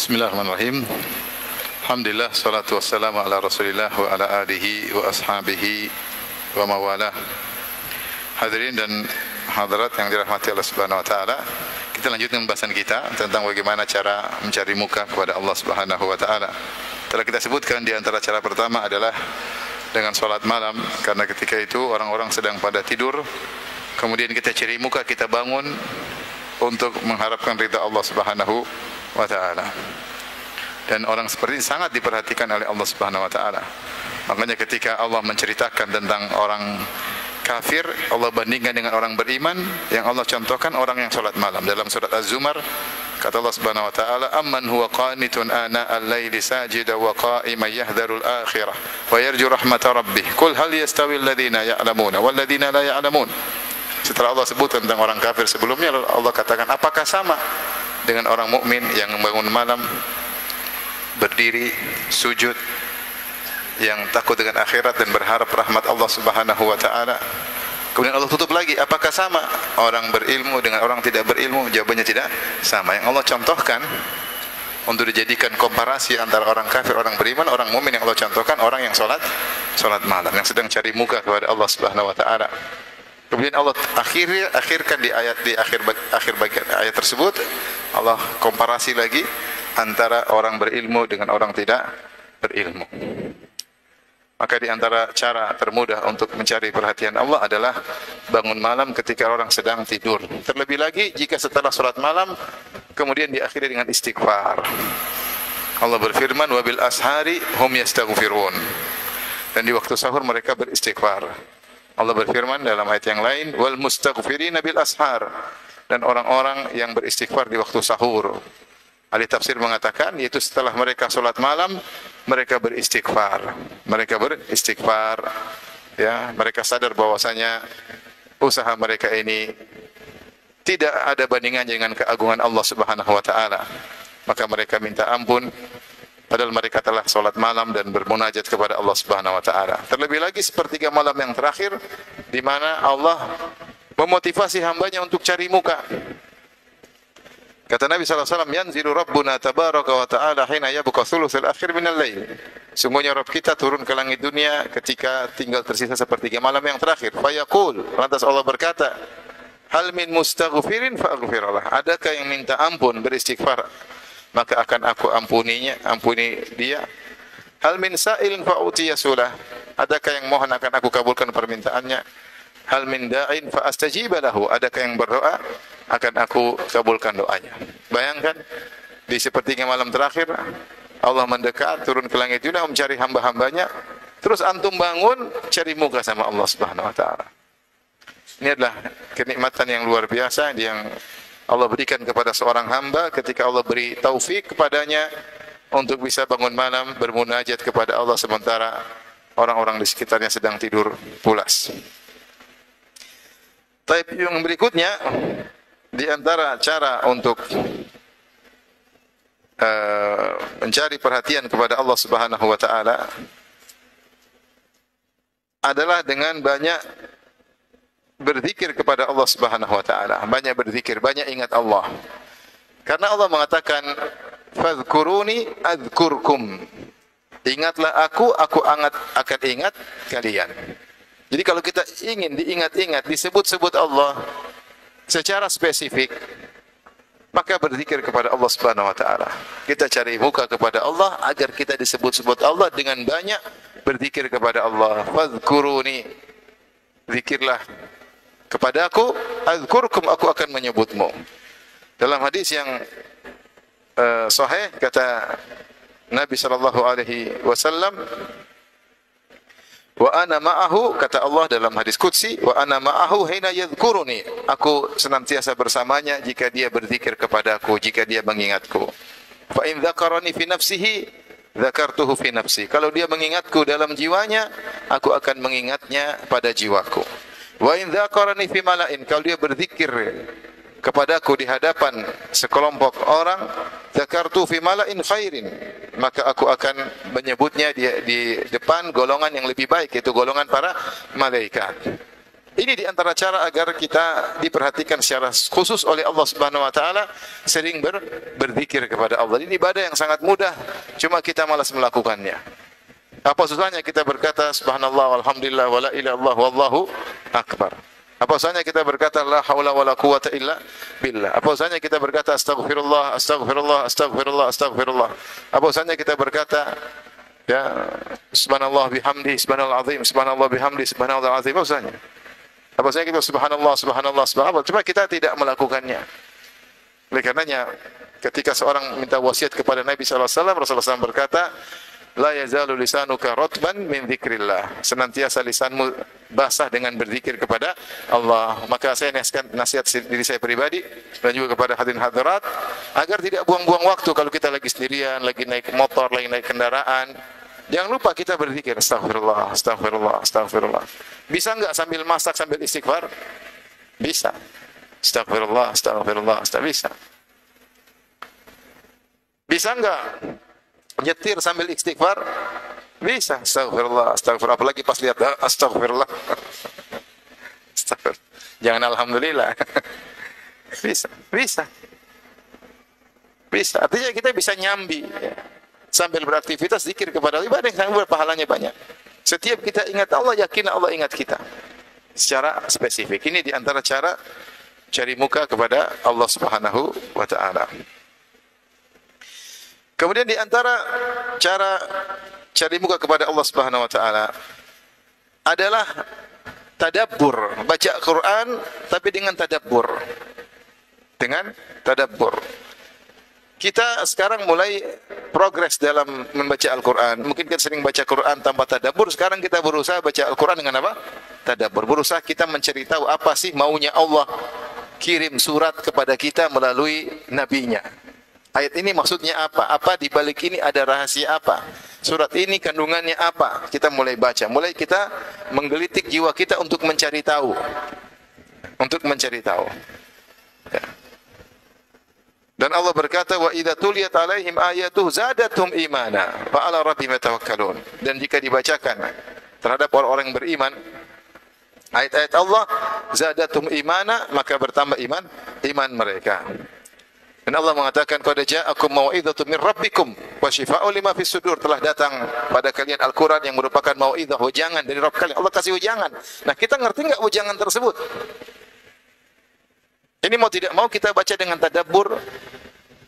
Bismillahirrahmanirrahim. Alhamdulillah, salatu wassalamu ala Rasulillah wa ala alihi wa ashabihi wa mawalah. Hadirin dan hadirat yang dirahmati Allah Subhanahu wa taala, kita lanjutkan pembahasan kita tentang bagaimana cara mencari muka kepada Allah Subhanahu wa taala. Telah kita sebutkan di antara cara pertama adalah dengan salat malam, karena ketika itu orang-orang sedang pada tidur. Kemudian kita cari muka, kita bangun untuk mengharapkan ridha Allah Subhanahu wa taala. Dan orang seperti ini sangat diperhatikan oleh Allah Subhanahu wa taala. Makanya ketika Allah menceritakan tentang orang kafir, Allah bandingkan dengan orang beriman, yang Allah contohkan orang yang salat malam. Dalam surat Az-Zumar kata Allah Subhanahu wa taala, "Amman huwa qanitun ana al-laili sajida wa qa'iman yahdharul akhirah wa yarju rahmata rabbih. Qul hal yastawi alladhina ya'lamuna wal ladzina la ya'lamun." Setelah Allah sebut tentang orang kafir sebelumnya, Allah katakan, apakah sama dengan orang mukmin yang membangun malam, berdiri, sujud, yang takut dengan akhirat dan berharap rahmat Allah Subhanahu wa taala? Kemudian Allah tutup lagi, apakah sama orang berilmu dengan orang tidak berilmu? Jawabannya tidak sama. Yang Allah contohkan untuk dijadikan komparasi antara orang kafir, orang beriman, orang mukmin, yang Allah contohkan orang yang salat malam, yang sedang cari muka kepada Allah Subhanahu wa taala. Kemudian Allah akhirkan di akhir bagian ayat tersebut, Allah komparasi lagi antara orang berilmu dengan orang tidak berilmu. Maka di antara cara termudah untuk mencari perhatian Allah adalah bangun malam ketika orang sedang tidur. Terlebih lagi jika setelah salat malam kemudian diakhiri dengan istighfar. Allah berfirman, "Wa bil ashari hum yastaghfirun." Dan di waktu sahur mereka beristighfar. Allah berfirman dalam ayat yang lain, "Wal mustaghfirina bil ashar." Dan orang-orang yang beristighfar di waktu sahur. Ahli tafsir mengatakan, yaitu setelah mereka salat malam, mereka beristighfar. Mereka beristighfar, ya, mereka sadar bahwasanya usaha mereka ini tidak ada bandingannya dengan keagungan Allah Subhanahu wa taala. Maka mereka minta ampun, padahal mereka telah salat malam dan bermunajat kepada Allah Subhanahu wa taala. Terlebih lagi sepertiga malam yang terakhir, di mana Allah memotivasi hambanya untuk cari muka. Kata Nabi SAW, "Yanzilu Rabbuna tabaraka wa ta'ala hina yabqa thuluthul akhir minal lail." Sungguhnya Rabb kita turun ke langit dunia ketika tinggal tersisa sepertiga malam yang terakhir. Fayaqul, lantas Allah berkata, "Hal min mustaghfirin fa'aghfirullah." Adakah yang minta ampun, beristighfar, maka akan aku ampuni dia. Hal min sa'ilin fa'utiya sulah. Adakah yang mohon, akan aku kabulkan permintaannya. Hal min da'in fa'astajiba lahu. Adakah yang berdoa, akan aku kabulkan doanya. Bayangkan, di sepertiga malam terakhir, Allah mendekat, turun ke langit dunia mencari hamba-hambanya, terus antum bangun, cari muka sama Allah Subhanahu wa ta'ala. Ini adalah kenikmatan yang luar biasa yang Allah berikan kepada seorang hamba ketika Allah beri taufik kepadanya untuk bisa bangun malam, bermunajat kepada Allah sementara orang-orang di sekitarnya sedang tidur pulas. Tapi yang berikutnya, di antara cara untuk mencari perhatian kepada Allah Subhanahu wa taala adalah dengan banyak berzikir kepada Allah Subhanahu wa taala. Banyak berzikir, banyak ingat Allah. Karena Allah mengatakan, "Fadhkuruni adzkurkum." Ingatlah aku akan ingat kalian. Jadi kalau kita ingin diingat-ingat, disebut-sebut Allah secara spesifik, maka berzikir kepada Allah Subhanahu wa taala. Kita cari muka kepada Allah agar kita disebut-sebut Allah dengan banyak berzikir kepada Allah. Fadhkuruni, zikirlah kepadaku, adzkurkum, aku akan menyebutmu. Dalam hadis yang sahih kata Nabi sallallahu alaihi wasallam, "Wa ana ma'ahu," kata Allah dalam hadis qudsi, "Wa ana ma'ahu hina yadhkuruni." Aku senantiasa bersamanya jika dia berzikir kepadaku, jika dia mengingatku. Fa in dzakarani fi nafsihi dzakartuhu fi nafsi. Kalau dia mengingatku dalam jiwanya, aku akan mengingatnya pada jiwaku. Wa in dzakarani fi mala'in, kalau dia berzikir kepadaku di hadapan sekelompok orang, dzakartu fi mala'in khairin, maka aku akan menyebutnya di depan golongan yang lebih baik, yaitu golongan para malaikat. Ini di antara cara agar kita diperhatikan secara khusus oleh Allah Subhanahu wa taala, sering berzikir kepada Allah. Ini ibadah yang sangat mudah, cuma kita malas melakukannya. Apa susahnya kita berkata subhanallah walhamdulillah wala ilaha illallah wallahu akbar? Apa usahanya kita berkata la haula wala quwata illa billah? Apa usahanya kita berkata astagfirullah, astagfirullah, astagfirullah, astagfirullah? Apa usahanya kita berkata ya subhanallah bihamdi, subhanallah azim, subhanallah bihamdi, subhanallah azim? Apa usahanya? Apa usahanya kita subhanallah, subhanallah, subhanallah? Cuma kita tidak melakukannya. Oleh karenanya ketika seorang minta wasiat kepada Nabi sallallahu alaihi wasallam, Rasulullah SAW berkata, la yazalu lisanuka rotban min dzikrillah. Senantiasa lisanmu basah dengan berzikir kepada Allah. Maka saya nasihat diri saya pribadi dan juga kepada hadirin hadirat agar tidak buang-buang waktu kalau kita lagi sendirian, lagi naik motor, lagi naik kendaraan. Jangan lupa kita berzikir astagfirullah, astagfirullah, astagfirullah. Bisa enggak sambil masak sambil istighfar? Bisa. Astagfirullah, astagfirullah, bisa. Bisa enggak nyetir sambil istighfar? Bisa. Astagfirullah, astagfirullah. Apalagi pas lihat astagfirullah. Astagfirullah. Jangan alhamdulillah. Bisa. Bisa. Bisa. Artinya kita bisa nyambi sambil beraktivitas zikir kepada Allah. Ibadah yang sangat berpahalanya banyak. Setiap kita ingat Allah, yakin Allah ingat kita. Secara spesifik. Ini di antara cara cari muka kepada Allah Subhanahu wa taala. Kemudian di antara cara cari muka kepada Allah Subhanahu wa taala adalah tadabbur, baca Quran tapi dengan tadabbur. Dengan tadabbur. Kita sekarang mulai progres dalam membaca Al-Quran. Mungkin kita sering baca Quran tanpa tadabbur, sekarang kita berusaha baca Al-Quran dengan apa? Tadabbur. Berusaha kita mencari tahu apa sih maunya Allah kirim surat kepada kita melalui nabinya. Ayat ini maksudnya apa? Apa di balik ini ada rahasia apa? Surat ini kandungannya apa? Kita mulai baca. Mulai kita menggelitik jiwa kita untuk mencari tahu. Untuk mencari tahu. Ya. Dan Allah berkata, wa idza tuliyat alaihim ayatuhu zadatuhum imana wa ala rabbihim yatawakkalun. Dan jika dibacakan terhadap orang-orang yang beriman ayat-ayat Allah, zadatuhum imana, maka bertambah iman mereka. Dan Allah mengatakan, qad ja'akum mau'izatun min rabbikum wa syifaa'un lima fis sudur. Telah datang pada kalian Al-Quran yang merupakan mau'izah, wejangan dari Rabb kalian. Allah kasih wejangan. Nah, kita ngerti enggak wejangan tersebut? Ini mau tidak mau kita baca dengan tadabbur,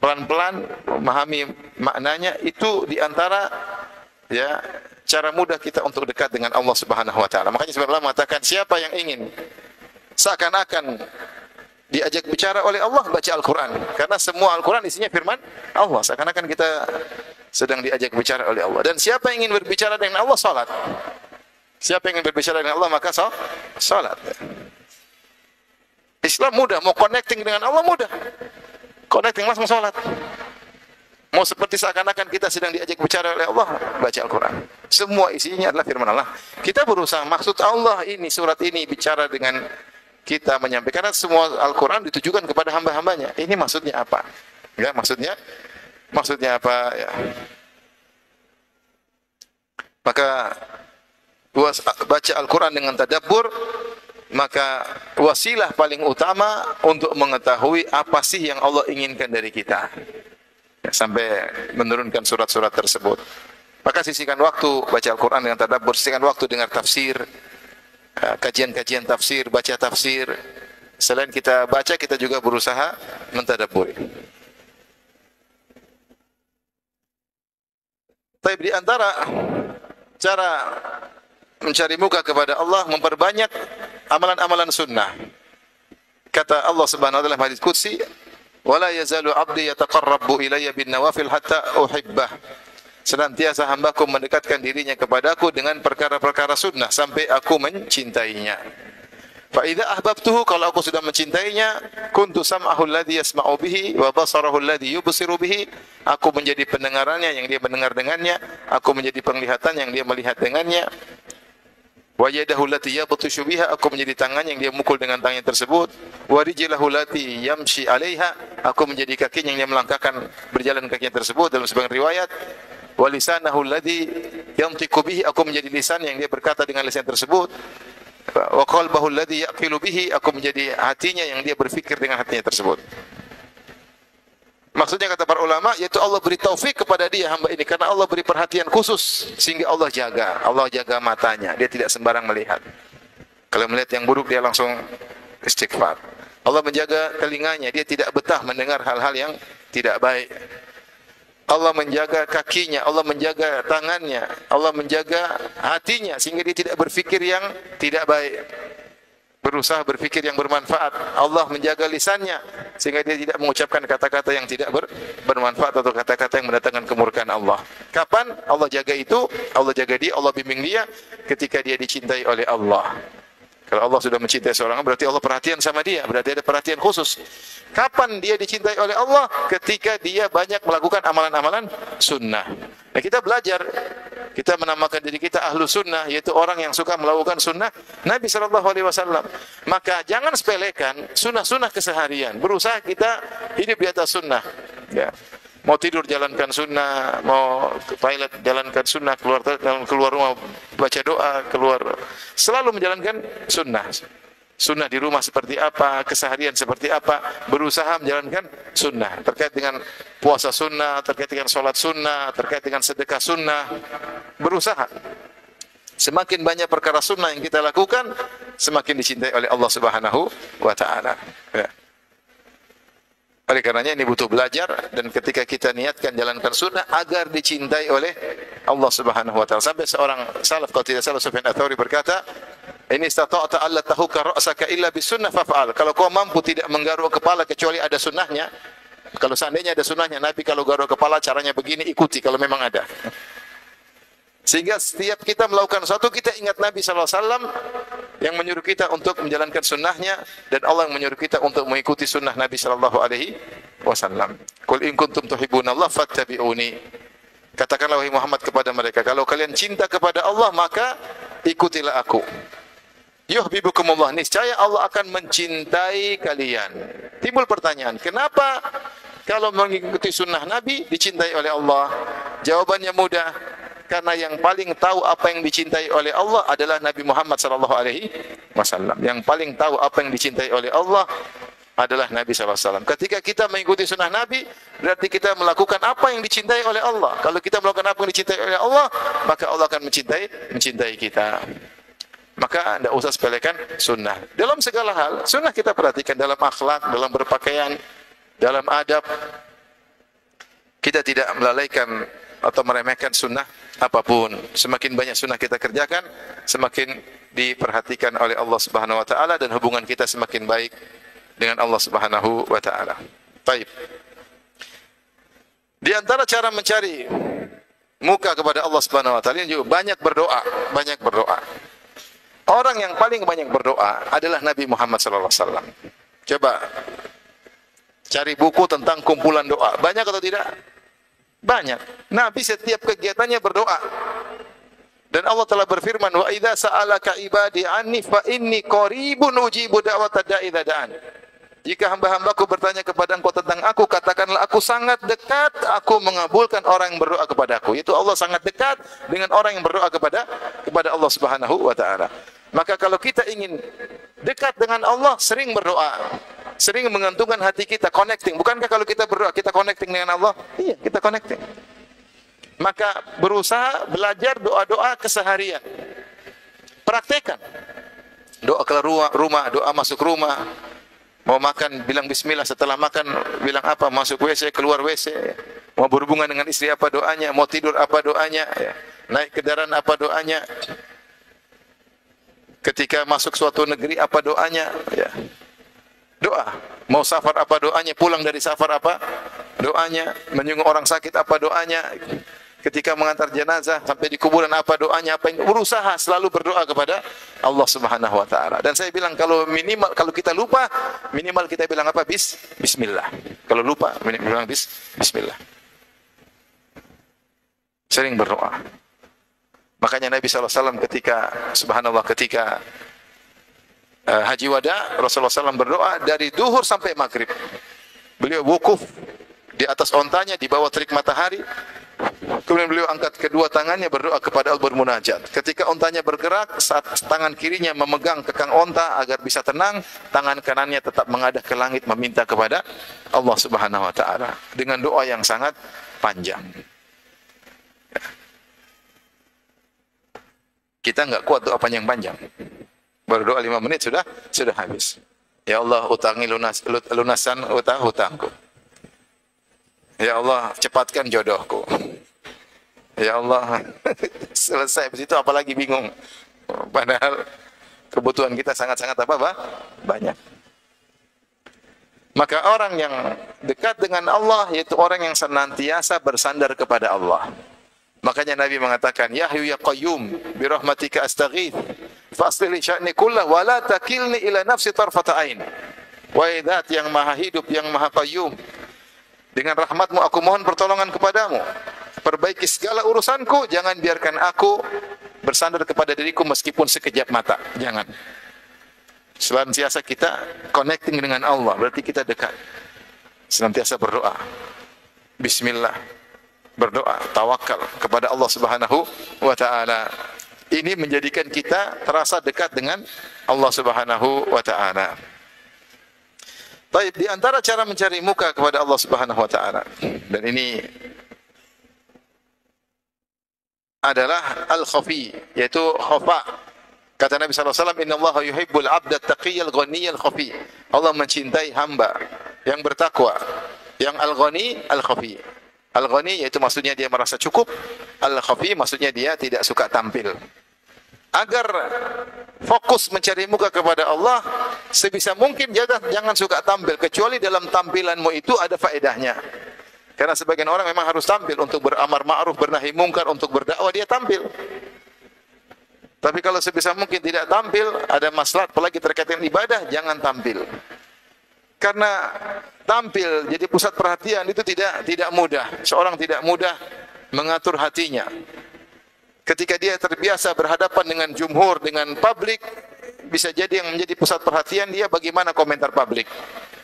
pelan-pelan memahami maknanya. Itu di antara ya cara mudah kita untuk dekat dengan Allah Subhanahu wa taala. Makanya sebenarnya Allah mengatakan, siapa yang ingin seakan-akan diajak bicara oleh Allah, baca Al-Quran. Karena semua Al-Quran isinya firman Allah. Seakan-akan kita sedang diajak bicara oleh Allah. Dan siapa yang ingin berbicara dengan Allah, salat. Siapa yang ingin berbicara dengan Allah, maka salat. Islam mudah, mau connecting dengan Allah mudah. Connecting langsung salat. Mau seperti seakan-akan kita sedang diajak bicara oleh Allah, baca Al-Quran. Semua isinya adalah firman Allah. Kita berusaha maksud Allah ini, surat ini bicara dengan kita, menyampaikan. Karena semua Al-Quran ditujukan kepada hamba-hambanya. Ini maksudnya apa? Ya, maksudnya apa? Ya. Maka baca Al-Quran dengan tadabbur, maka wasilah paling utama untuk mengetahui apa sih yang Allah inginkan dari kita. Ya, sampai menurunkan surat-surat tersebut. Maka sisihkan waktu baca Al-Quran dengan tadabbur, sisihkan waktu dengar tafsir, kajian-kajian tafsir, baca tafsir. Selain kita baca, kita juga berusaha mentadabburi. Tapi di antara cara mencari muka kepada Allah, memperbanyak amalan-amalan sunnah. Kata Allah Subhanahu wa taala dalam hadis qudsi, "Wala yazalu 'abdi yataqarrabu ilayya bin nawafil hatta uhibbah." Senantiasa hambaku mendekatkan dirinya kepadaku dengan perkara-perkara sunnah sampai aku mencintainya. Fa idza ahbabtuhu, kalau aku sudah mencintainya, kuntu sam'ahu alladhi yasma'u bihi wa basarahu alladhi yubsiru bihi. Aku menjadi pendengarannya yang dia mendengar dengannya, aku menjadi penglihatan yang dia melihat dengannya. Wa yadahu allati yabtashu biha, aku menjadi tangan yang dia mukul dengan tangan tersebut. Wa rijlahu allati yamshi 'alaiha, aku menjadi kaki yang dia melangkahkan berjalan kakinya tersebut dalam sebagian riwayat. Wa lisanahu alladhi yantiqu bihi, aku menjadi lisan yang dia berkata dengan lisan tersebut. wa qalbahu alladhi yaqilu bihi, aku menjadi hatinya yang dia berfikir dengan hatinya tersebut. Maksudnya kata para ulama, yaitu Allah beri taufik kepada dia hamba ini karena Allah beri perhatian khusus sehingga Allah jaga matanya, dia tidak sembarang melihat. Kalau melihat yang buruk dia langsung istighfar. Allah menjaga telinganya, dia tidak betah mendengar hal-hal yang tidak baik. Allah menjaga kakinya, Allah menjaga tangannya, Allah menjaga hatinya sehingga dia tidak berfikir yang tidak baik. Berusaha berfikir yang bermanfaat. Allah menjaga lisannya sehingga dia tidak mengucapkan kata-kata yang tidak bermanfaat atau kata-kata yang mendatangkan kemurkaan Allah. Kapan Allah jaga itu? Allah jaga dia, Allah bimbing dia ketika dia dicintai oleh Allah. Kalau Allah sudah mencintai seorang, berarti Allah perhatian sama dia, berarti ada perhatian khusus. Kapan dia dicintai oleh Allah? Ketika dia banyak melakukan amalan-amalan sunnah. Nah, kita belajar, kita menamakan diri kita ahlu sunnah, yaitu orang yang suka melakukan sunnah Nabi SAW. Maka jangan sepelekan sunnah-sunnah keseharian. Berusaha kita hidup di atas sunnah. Ya. Mau tidur jalankan sunnah, mau ke toilet jalankan sunnah, keluar rumah baca doa, keluar selalu menjalankan sunnah. Sunnah di rumah seperti apa, keseharian seperti apa, berusaha menjalankan sunnah. Terkait dengan puasa sunnah, terkait dengan sholat sunnah, terkait dengan sedekah sunnah, berusaha. Semakin banyak perkara sunnah yang kita lakukan, semakin dicintai oleh Allah Subhanahu wa Ta'ala. Ya. Oleh karenanya ini butuh belajar, dan ketika kita niatkan jalankan sunnah agar dicintai oleh Allah Subhanahu wa Ta'ala. Sampai seorang salaf, kalau tidak salah Sufyan Ats-Tsauri berkata, "Ini istata'ta alla tahuka ra'saka illa bisunnah faf'al." Kalau kau mampu tidak menggaruk kepala kecuali ada sunnahnya. Kalau seandainya ada sunnahnya, Nabi kalau garuk kepala caranya begini, ikuti kalau memang ada. Sehingga setiap kita melakukan sesuatu, kita ingat Nabi SAW yang menyuruh kita untuk menjalankan sunnahnya, dan Allah yang menyuruh kita untuk mengikuti sunnah Nabi SAW. Qul in kuntum tuhibbunallah fattabi'uni. Katakanlah wahai Muhammad kepada mereka, kalau kalian cinta kepada Allah, maka ikutilah aku. Yuhibbukumullah, niscaya Allah akan mencintai kalian. Timbul pertanyaan, kenapa kalau mengikuti sunnah Nabi dicintai oleh Allah? Jawabannya mudah. Karena yang paling tahu apa yang dicintai oleh Allah adalah Nabi Muhammad SAW. Yang paling tahu apa yang dicintai oleh Allah adalah Nabi SAW. Ketika kita mengikuti sunnah Nabi, berarti kita melakukan apa yang dicintai oleh Allah. Kalau kita melakukan apa yang dicintai oleh Allah, maka Allah akan mencintai kita. Maka tidak usah sepelekan sunnah. Dalam segala hal, sunnah kita perhatikan dalam akhlak, dalam berpakaian, dalam adab. Kita tidak melalaikan atau meremehkan sunnah apapun. Semakin banyak sunnah kita kerjakan, semakin diperhatikan oleh Allah Subhanahu wa Ta'ala, dan hubungan kita semakin baik dengan Allah Subhanahu wa Ta'ala. Baik. Di antara cara mencari muka kepada Allah Subhanahu wa Ta'ala juga banyak berdoa. Orang yang paling banyak berdoa adalah Nabi Muhammad SAW. Coba cari buku tentang kumpulan doa. Banyak atau tidak? Banyak. Nabi setiap kegiatannya berdoa. Dan Allah telah berfirman, "Wa idza sa'alaka ibadi anni fa inni qaribun ujibu da'watad da'i idza da'an." Jika hamba-hambaku bertanya kepada engkau tentang aku, katakanlah aku sangat dekat, aku mengabulkan orang yang berdoa kepadaku. Itu Allah sangat dekat dengan orang yang berdoa kepada Allah Subhanahu wa Ta'ala. Maka kalau kita ingin dekat dengan Allah, sering berdoa, sering mengantungkan hati kita, connecting. Bukankah kalau kita berdoa, kita connecting dengan Allah? Iya, kita connecting. Maka berusaha belajar doa-doa keseharian. Praktekan. Doa keluar rumah, doa masuk rumah. Mau makan, bilang bismillah. Setelah makan, bilang apa? Masuk WC, keluar WC. Mau berhubungan dengan istri, apa doanya? Mau tidur, apa doanya? Naik kendaraan, apa doanya? Ketika masuk suatu negeri, apa doanya? Ya. Doa. Mau safar, apa doanya? Pulang dari safar, apa doanya? Menyungguh orang sakit, apa doanya? Ketika mengantar jenazah sampai di kuburan, apa doanya? Apa yang berusaha selalu berdoa kepada Allah Subhanahu wa Ta'ala. Dan saya bilang, kalau kita lupa, minimal kita bilang apa? Bismillah. Kalau lupa, bilang bismillah. Sering berdoa. Makanya Nabi SAW ketika Haji Wada, Rasulullah SAW berdoa dari duhur sampai maghrib. Beliau wukuf di atas ontanya, di bawah terik matahari, Kemudian beliau angkat kedua tangannya berdoa kepada Allah, bermunajat. Ketika ontanya bergerak, saat tangan kirinya memegang kekang onta agar bisa tenang, tangan kanannya tetap mengadah ke langit meminta kepada Allah Subhanahu wa taala dengan doa yang sangat panjang. Kita enggak kuat doa panjang-panjang. Berdoa 5 menit sudah habis. Ya Allah, utangi lunasan hutangku. Ya Allah, cepatkan jodohku. Ya Allah, selesai. Habis itu apalagi bingung. Padahal kebutuhan kita sangat-sangat banyak. Maka orang yang dekat dengan Allah yaitu orang yang senantiasa bersandar kepada Allah. Makanya Nabi mengatakan, Ya Hayyu Ya Qayyum, bi rahmatika astaghith, fasli li sya'ni kullah wa la takilni ila nafsi tarfata ain. Wahai Zat yang Maha Hidup, yang Maha Qayyum, dengan rahmatmu aku mohon pertolongan kepadamu. Perbaiki segala urusanku, jangan biarkan aku bersandar kepada diriku meskipun sekejap mata. Jangan. Senantiasa kita connecting dengan Allah, berarti kita dekat. Senantiasa berdoa. Bismillah. Berdoa, tawakal kepada Allah Subhanahu wa taala. Ini menjadikan kita terasa dekat dengan Allah Subhanahu wa taala. Baik, di antara cara mencari muka kepada Allah Subhanahu wa taala, dan ini adalah al-khafi, yaitu khafa. Kata Nabi sallallahu alaihi wasallam, "Innallaha yuhibbul 'abda at-taqiyyal ghaniyyal khafi." Allah mencintai hamba yang bertakwa, yang al-ghani, al-khafi. Al-ghani yaitu maksudnya dia merasa cukup, al-khafi maksudnya dia tidak suka tampil. Agar fokus mencari muka kepada Allah, sebisa mungkin jangan suka tampil, kecuali dalam tampilanmu itu ada faedahnya. Karena sebagian orang memang harus tampil untuk beramar ma'ruf, bernahi mungkar, untuk berdakwah dia tampil. Tapi kalau sebisa mungkin tidak tampil, ada maslahat apalagi terkait dengan ibadah, jangan tampil. Karena tampil jadi pusat perhatian itu tidak mudah. Seorang tidak mudah mengatur hatinya. Ketika dia terbiasa berhadapan dengan jumhur, dengan publik, bisa jadi yang menjadi pusat perhatian dia bagaimana komentar publik.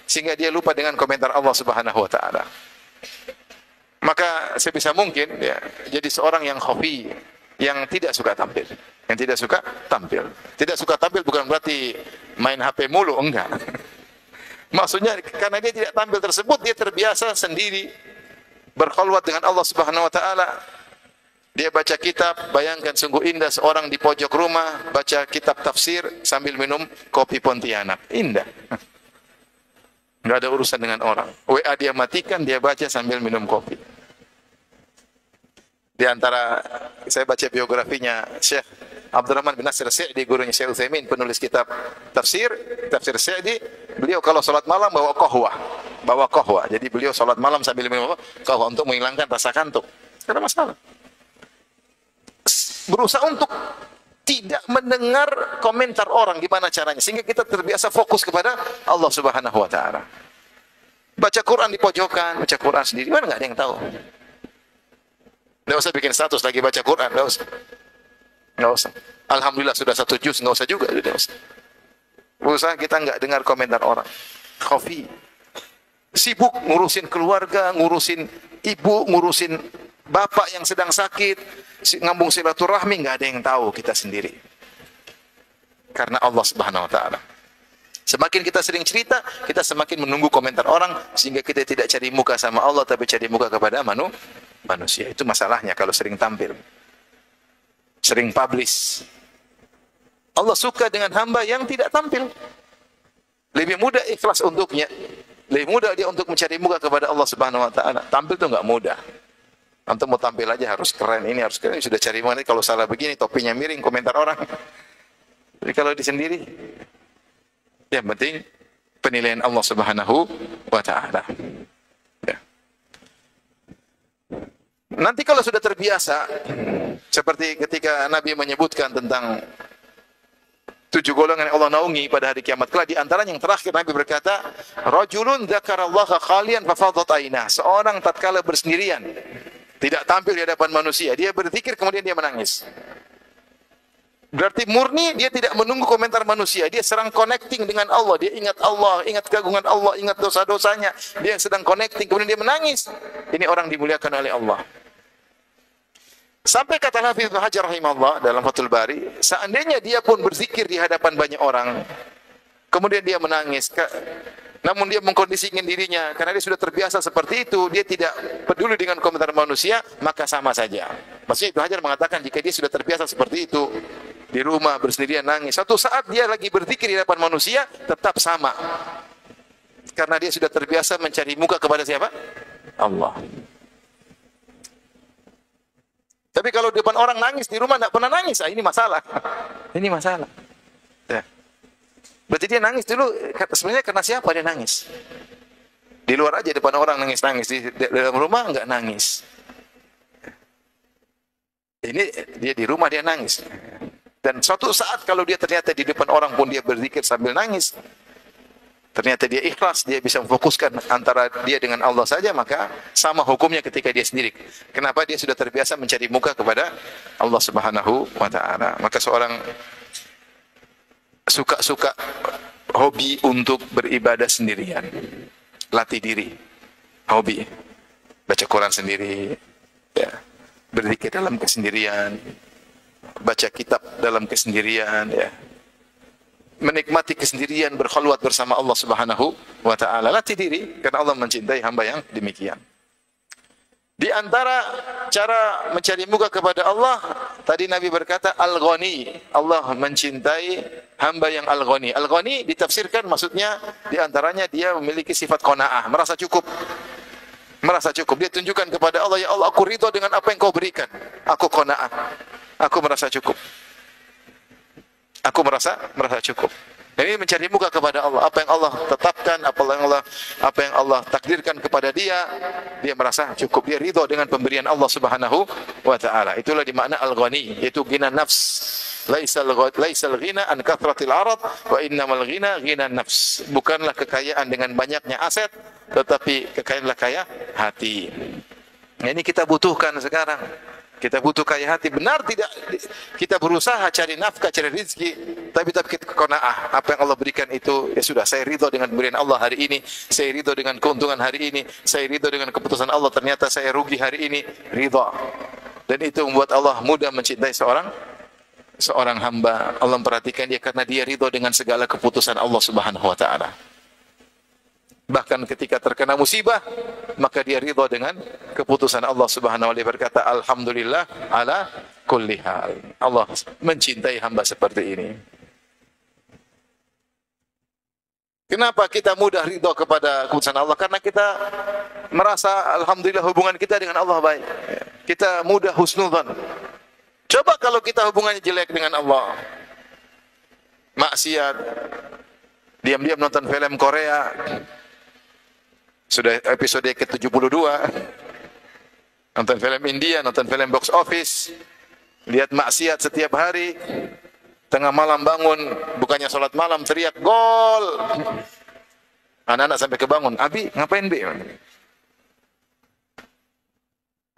Sehingga dia lupa dengan komentar Allah Subhanahu wa taala. Maka sebisa mungkin ya, jadi seorang yang khafi, yang tidak suka tampil. Yang tidak suka tampil. Tidak suka tampil bukan berarti main HP mulu, enggak. Maksudnya karena dia tidak tampil tersebut, dia terbiasa sendiri berkhulwat dengan Allah Subhanahu wa taala. Dia baca kitab, bayangkan sungguh indah seorang di pojok rumah baca kitab tafsir sambil minum kopi Pontianak. Indah. Enggak ada urusan dengan orang. WA dia matikan, dia baca sambil minum kopi. Di antara saya baca biografinya Syekh Abdurrahman bin Nasir Sa'di, gurunya Syekh Utsaimin, penulis kitab tafsir Sa'di. Beliau kalau salat malam bawa qahwah. Jadi beliau salat malam sambil minum qahwah untuk menghilangkan rasa kantuk. Tidak ada masalah. Berusaha untuk tidak mendengar komentar orang, gimana caranya sehingga kita terbiasa fokus kepada Allah Subhanahu wa taala. Baca Quran di pojokan, baca Quran sendiri, mana enggak ada yang tahu. Enggak usah bikin status lagi baca Quran, enggak usah. Enggak usah. Alhamdulillah sudah 1 juz, enggak usah juga, enggak usah. Berusaha kita enggak dengar komentar orang. Khafi. Sibuk ngurusin keluarga, ngurusin ibu, ngurusin bapak yang sedang sakit, ngambung silaturahmi, enggak ada yang tahu, kita sendiri. Karena Allah Subhanahu wa taala. Semakin kita sering cerita, kita semakin menunggu komentar orang sehingga kita tidak cari muka sama Allah tapi cari muka kepada manusia. Itu masalahnya kalau sering tampil. Sering publish. Allah suka dengan hamba yang tidak tampil. Lebih mudah ikhlas untuknya. Lebih mudah dia untuk mencari muka kepada Allah Subhanahu wa taala. Tampil itu enggak mudah. Antum mau tampil aja harus keren, ini harus keren. Sudah cari mana kalau salah begini topinya miring, komentar orang. Jadi kalau di sendiri yang penting penilaian Allah Subhanahu wa taala. Ya. Nanti kalau sudah terbiasa seperti ketika Nabi menyebutkan tentang 7 golongan yang Allah naungi pada hari kiamat kelak, di antaranya yang terakhir Nabi berkata, rajulun dzakarallaha khalian fa fadat ainah. Seorang tatkala bersendirian, tidak tampil di hadapan manusia, dia berzikir kemudian dia menangis. Berarti murni dia tidak menunggu komentar manusia, dia sedang connecting dengan Allah, dia ingat Allah, ingat keagungan Allah, ingat dosa-dosanya, dia sedang connecting kemudian dia menangis. Ini orang dimuliakan oleh Allah. Sampai kata Hafiz Ibnu Hajar rahimahullah dalam Fathul Bari, seandainya dia pun berzikir di hadapan banyak orang, kemudian dia menangis, namun dia mengkondisikan dirinya karena dia sudah terbiasa seperti itu, dia tidak peduli dengan komentar manusia, maka sama saja. Maksudnya Ibnu Hajar mengatakan jika dia sudah terbiasa seperti itu, di rumah bersendirian nangis, suatu saat dia lagi berzikir di hadapan manusia, tetap sama. Karena dia sudah terbiasa mencari muka kepada siapa? Allah. Tapi kalau di depan orang nangis, di rumah tidak pernah nangis, ini masalah. Ini masalah. Ya. Berarti dia nangis dulu, sebenarnya karena siapa dia nangis? Di luar aja depan orang nangis-nangis, di dalam rumah enggak nangis. Ini dia di rumah dia nangis. Dan suatu saat kalau dia ternyata di depan orang pun dia berzikir sambil nangis, ternyata dia ikhlas, dia bisa memfokuskan antara dia dengan Allah saja, maka sama hukumnya ketika dia sendiri. Kenapa? Dia sudah terbiasa mencari muka kepada Allah Subhanahu wa taala. Maka seorang suka hobi untuk beribadah sendirian. Latih diri. Hobi. Baca Quran sendiri, ya. Berzikir dalam kesendirian. Baca kitab dalam kesendirian, ya. Menikmati kesendirian, berkhulwat bersama Allah Subhanahu wa taala. Latih diri karena Allah mencintai hamba yang demikian. Di antara cara mencari muka kepada Allah, tadi Nabi berkata Al-Ghani. Allah mencintai hamba yang Al-Ghani. Al-Ghani ditafsirkan maksudnya di antaranya dia memiliki sifat qanaah, merasa cukup. Merasa cukup. Dia tunjukkan kepada Allah, ya Allah, aku ridho dengan apa yang kau berikan. Aku qanaah. Aku merasa cukup. Aku merasa cukup. Ini mencari muka kepada Allah. Apa yang Allah tetapkan, apa yang Allah takdirkan kepada dia, dia merasa cukup. Dia ridho dengan pemberian Allah Subhanahu wa taala. Itulah di makna al-ghani, yaitu ghina nafs. Laisal ghina an kathratil arad wa innamal ghina ghina nafs. Bukanlah kekayaan dengan banyaknya aset, tetapi kekayaanlah kaya hati. Ini kita butuhkan sekarang. Kita butuh kaya hati. Benar tidak kita berusaha cari nafkah, cari rezeki, tapi kita qanaah. Apa yang Allah berikan itu, ya sudah, saya ridho dengan pemberian Allah hari ini, saya ridho dengan keuntungan hari ini, saya ridho dengan keputusan Allah, ternyata saya rugi hari ini, ridho. Dan itu membuat Allah mudah mencintai seorang hamba. Allah memperhatikan dia karena dia ridho dengan segala keputusan Allah Subhanahu wa taala. Bahkan ketika terkena musibah, maka dia ridho dengan keputusan Allah Subhanahu wa taala. Berkata alhamdulillah ala kulli hal. Allah mencintai hamba seperti ini. Kenapa kita mudah ridho kepada keputusan Allah? Karena kita merasa alhamdulillah hubungan kita dengan Allah baik. Kita mudah husnudzan. Coba kalau kita hubungannya jelek dengan Allah, maksiat, diam-diam nonton film Korea, sudah episode ke-72, nonton film India, nonton film box office, lihat maksiat setiap hari, tengah malam bangun, bukannya sholat malam, teriak, gol. Anak-anak sampai kebangun, Abi, ngapain Bi?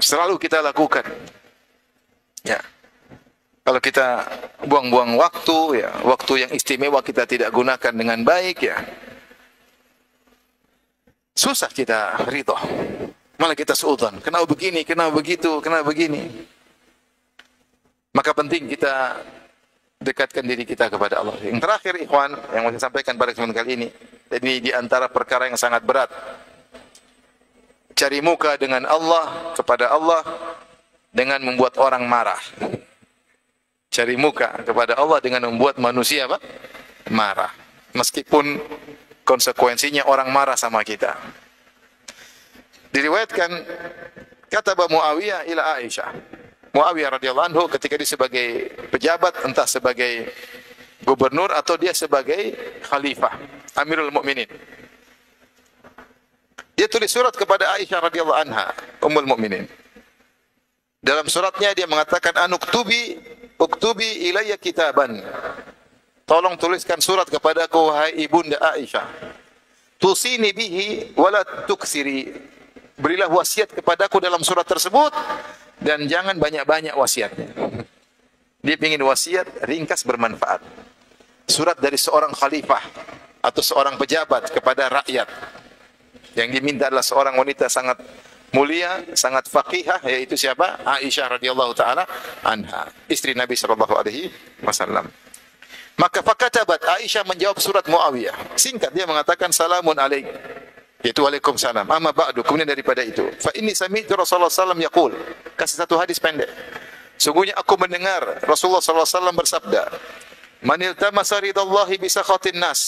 Selalu kita lakukan. Ya. Kalau kita buang-buang waktu, ya, waktu yang istimewa kita tidak gunakan dengan baik, ya, susah kita ridho. Malah kita suudzon. Kenapa begini, kenapa begitu, kenapa begini. Maka penting kita dekatkan diri kita kepada Allah. Yang terakhir, ikhwan, yang mau saya sampaikan pada kesempatan kali ini, jadi di antara perkara yang sangat berat, cari muka dengan Allah, kepada Allah, dengan membuat orang marah. Cari muka kepada Allah dengan membuat manusia apa? Marah. Meskipun konsekuensinya orang marah sama kita. Diriwayatkan kata Muawiyah ila Aisyah. Muawiyah radhiyallahu anhu ketika dia sebagai pejabat, entah sebagai gubernur atau dia sebagai khalifah, Amirul Mukminin. Dia tulis surat kepada Aisyah radhiyallahu anha, Ummul Mukminin. Dalam suratnya dia mengatakan uktubi ilayya kitaban. Tolong tuliskan surat kepadaku wahai ibunda Aisyah. Tusini bihi wala tuksiri. Berilah wasiat kepadaku dalam surat tersebut dan jangan banyak-banyak wasiatnya. Dia ingin wasiat ringkas bermanfaat. Surat dari seorang khalifah atau seorang pejabat kepada rakyat. Yang diminta adalah seorang wanita sangat mulia, sangat faqihah, yaitu siapa? Aisyah radhiyallahu taala anha, istri Nabi sallallahu alaihi wasallam. Maka fakatabat, Aisyah menjawab surat Muawiyah. Singkat dia mengatakan salamun alaik, yaitu waalaikumsalam. Amma ba'du, kemudian daripada itu, fa inni sami'tu Rasulullah sallallahu alaihi wasallam yaqul. Kasih satu hadis pendek. Sungguhnya aku mendengar Rasulullah sallallahu alaihi wasallam bersabda, "Man iltamasa ridallahi bi sakhatin nas,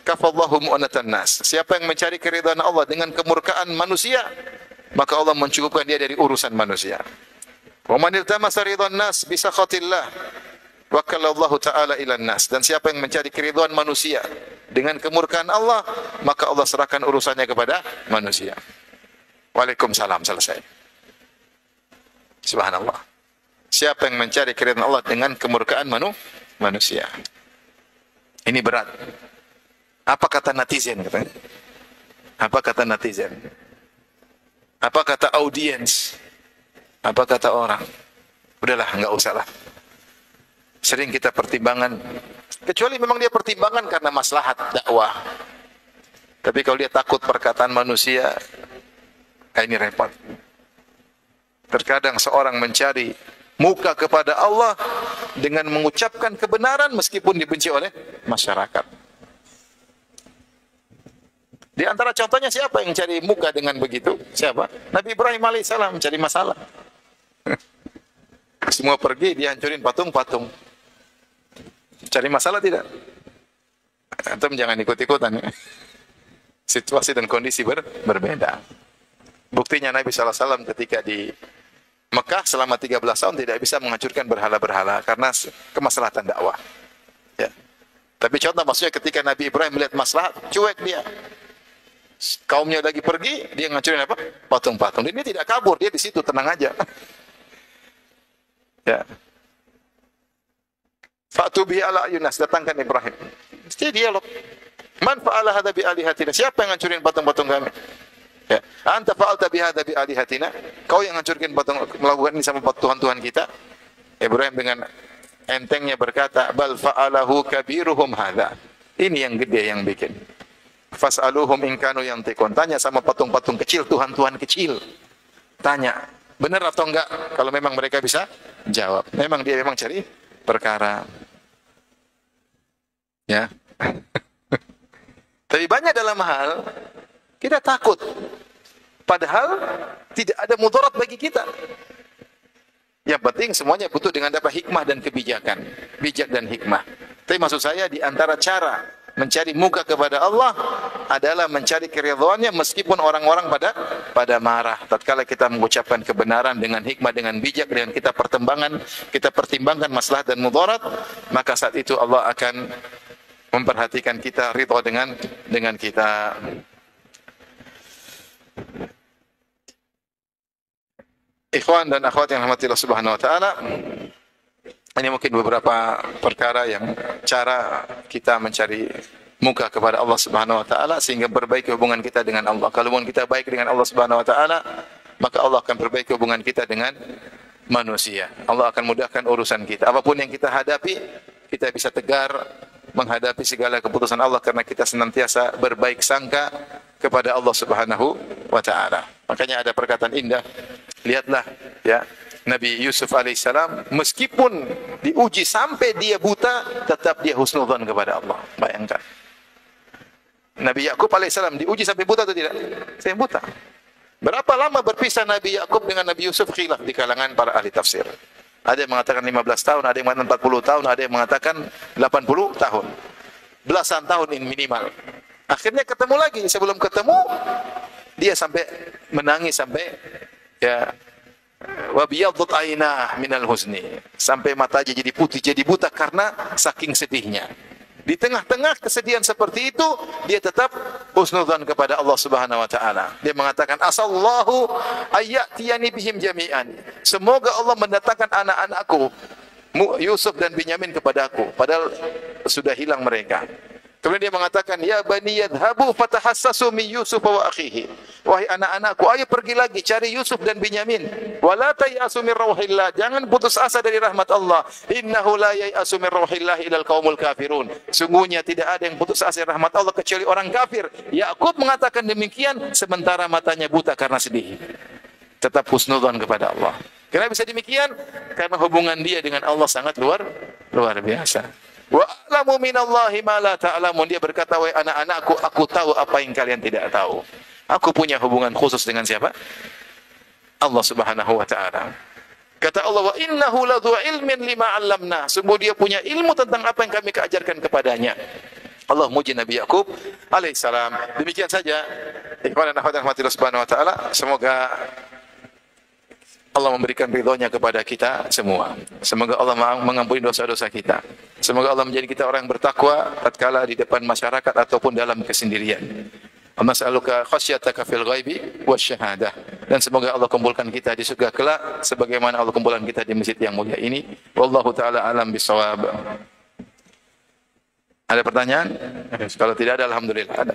kafallahu mu'natan nas." Siapa yang mencari keridhaan Allah dengan kemurkaan manusia, maka Allah mencukupkan dia dari urusan manusia. Wa man iltamasa ridhan nas bi sakhatillah, wakalallahu ta'ala ilan nas. Dan siapa yang mencari keridhaan manusia dengan kemurkaan Allah, maka Allah serahkan urusannya kepada manusia. Waalaikumsalam, selesai. Subhanallah. Siapa yang mencari keridhaan Allah dengan kemurkaan manusia. Ini berat. Apa kata netizen katanya? Apa kata netizen? Apa kata audiens? Apa kata orang? Udahlah, enggak usah lah. Sering kita pertimbangan, kecuali memang dia pertimbangan karena maslahat dakwah. Tapi kalau dia takut perkataan manusia, ini repot. Terkadang seorang mencari muka kepada Allah dengan mengucapkan kebenaran meskipun dibenci oleh masyarakat. Di antara contohnya siapa yang cari muka dengan begitu? Siapa? Nabi Ibrahim alaihissalam mencari masalah. Semua pergi, dia hancurin patung-patung. Cari masalah tidak? Antum jangan ikut-ikutan ya. Situasi dan kondisi berbeda. Buktinya Nabi SAW ketika di Mekah selama 13 tahun tidak bisa menghancurkan berhala-berhala karena kemaslahatan dakwah. Ya. Tapi contoh maksudnya ketika Nabi Ibrahim melihat maslahat, cuek dia. Kaumnya lagi pergi, dia ngancurin apa? Patung-patung. Dia tidak kabur, dia di situ tenang aja. Ya. Fa'tu bi ala Yunas, datangkan Ibrahim. Mesti dialog. Man fa'ala hadza bi alihatina? Siapa yang ngancurin patung-patung kami? Ya. Anta fa'alta bi hadza bi alihatina? Kau yang hancurkan patung, melakukan ini sama Tuhan-Tuhan kita? Ibrahim dengan entengnya berkata, bal fa'alahu kabiruhum hadza. Ini yang gede yang bikin. Fas'aluhum in kanu yantiqun. Tanya sama patung-patung kecil, Tuhan-Tuhan kecil. Tanya, benar atau enggak? Kalau memang mereka bisa jawab. Memang dia memang cari perkara. Ya. Tapi banyak dalam hal kita takut. Padahal tidak ada mudarat bagi kita. Yang penting semuanya butuh dengan dapat hikmah dan kebijakan. Bijak dan hikmah. Tapi maksud saya di antara cara mencari muka kepada Allah adalah mencari keridhaannya meskipun orang-orang pada marah. Tatkala kita mengucapkan kebenaran dengan hikmah, dengan bijak, dengan kita pertimbangkan maslahat dan mudarat, maka saat itu Allah akan memperhatikan kita, ridha dengan kita. Ikhwan dan akhwat yang dirahmati Allah Subhanahu wa taala, ini mungkin beberapa perkara yang cara kita mencari muka kepada Allah Subhanahu wa taala sehingga perbaiki hubungan kita dengan Allah. Kalau hubungan kita baik dengan Allah Subhanahu wa taala, maka Allah akan perbaiki hubungan kita dengan manusia. Allah akan mudahkan urusan kita. Apapun yang kita hadapi, kita bisa tegar menghadapi segala keputusan Allah karena kita senantiasa berbaik sangka kepada Allah Subhanahu wa taala. Makanya ada perkataan indah. Lihatlah ya, Nabi Yusuf alaihissalam meskipun diuji sampai dia buta, tetap dia husnudzon kepada Allah. Bayangkan. Nabi Yakub alaihissalam diuji sampai buta atau tidak? Sampai buta. Berapa lama berpisah Nabi Yakub dengan Nabi Yusuf? Khilaf di kalangan para ahli tafsir. Ada yang mengatakan 15 tahun, ada yang mengatakan 40 tahun, ada yang mengatakan 80 tahun. Belasan tahun ini minimal. Akhirnya ketemu lagi. Sebelum ketemu, dia sampai menangis sampai ya wa biyaddat aynah minal husni, sampai matanya jadi putih, jadi buta karena saking sedihnya. Di tengah-tengah kesedihan seperti itu, dia tetap husnudzan kepada Allah Subhanahu wa taala. Dia mengatakan asallahu ayyatiyani bihim jami'an. Semoga Allah mendatangkan anak-anakku Yusuf dan Binyamin kepadaku, padahal sudah hilang mereka. Kemudian dia mengatakan, ya bani yadhabu fatahassasu min Yusuf wa akhihi. Wahai anak-anakku, ayo pergi lagi cari Yusuf dan Binyamin. Wala tayasu min rauhillah. Jangan putus asa dari rahmat Allah. Innahu la yayasu min rauhillah ilal qaumul kafirun. Sungguhnya tidak ada yang putus asa dari rahmat Allah kecuali orang kafir. Yakub mengatakan demikian sementara matanya buta karena sedih. tetap husnudzon kepada Allah. Kenapa bisa demikian? Karena hubungan dia dengan Allah sangat luar biasa. Wa a'lamu minallahi ma la ta'lamun. Dia berkata, wahai anak-anakku, aku tahu apa yang kalian tidak tahu. Aku punya hubungan khusus dengan siapa? Allah Subhanahu wa taala. Kata Allah, wa innahu ladzu ilmin lima 'allamna. Sungguh dia punya ilmu tentang apa yang kami ajarkan kepadanya. Allah muji Nabi Yakub alaihissalam. Demikian saja. Ikhwan dan akhwat rahmatillah subhanahu wa taala. Semoga Allah memberikan ridhonya kepada kita semua. Semoga Allah mengampuni dosa-dosa kita. Semoga Allah menjadi kita orang yang bertakwa tatkala di depan masyarakat ataupun dalam kesendirian. Nas'aluka khasyataka fil ghaibi wasyahadah. Dan semoga Allah kumpulkan kita di surga kelak sebagaimana Allah kumpulkan kita di masjid yang mulia ini. Wallahu taala alam bisawab. Ada pertanyaan? Kalau tidak ada, alhamdulillah. Ada.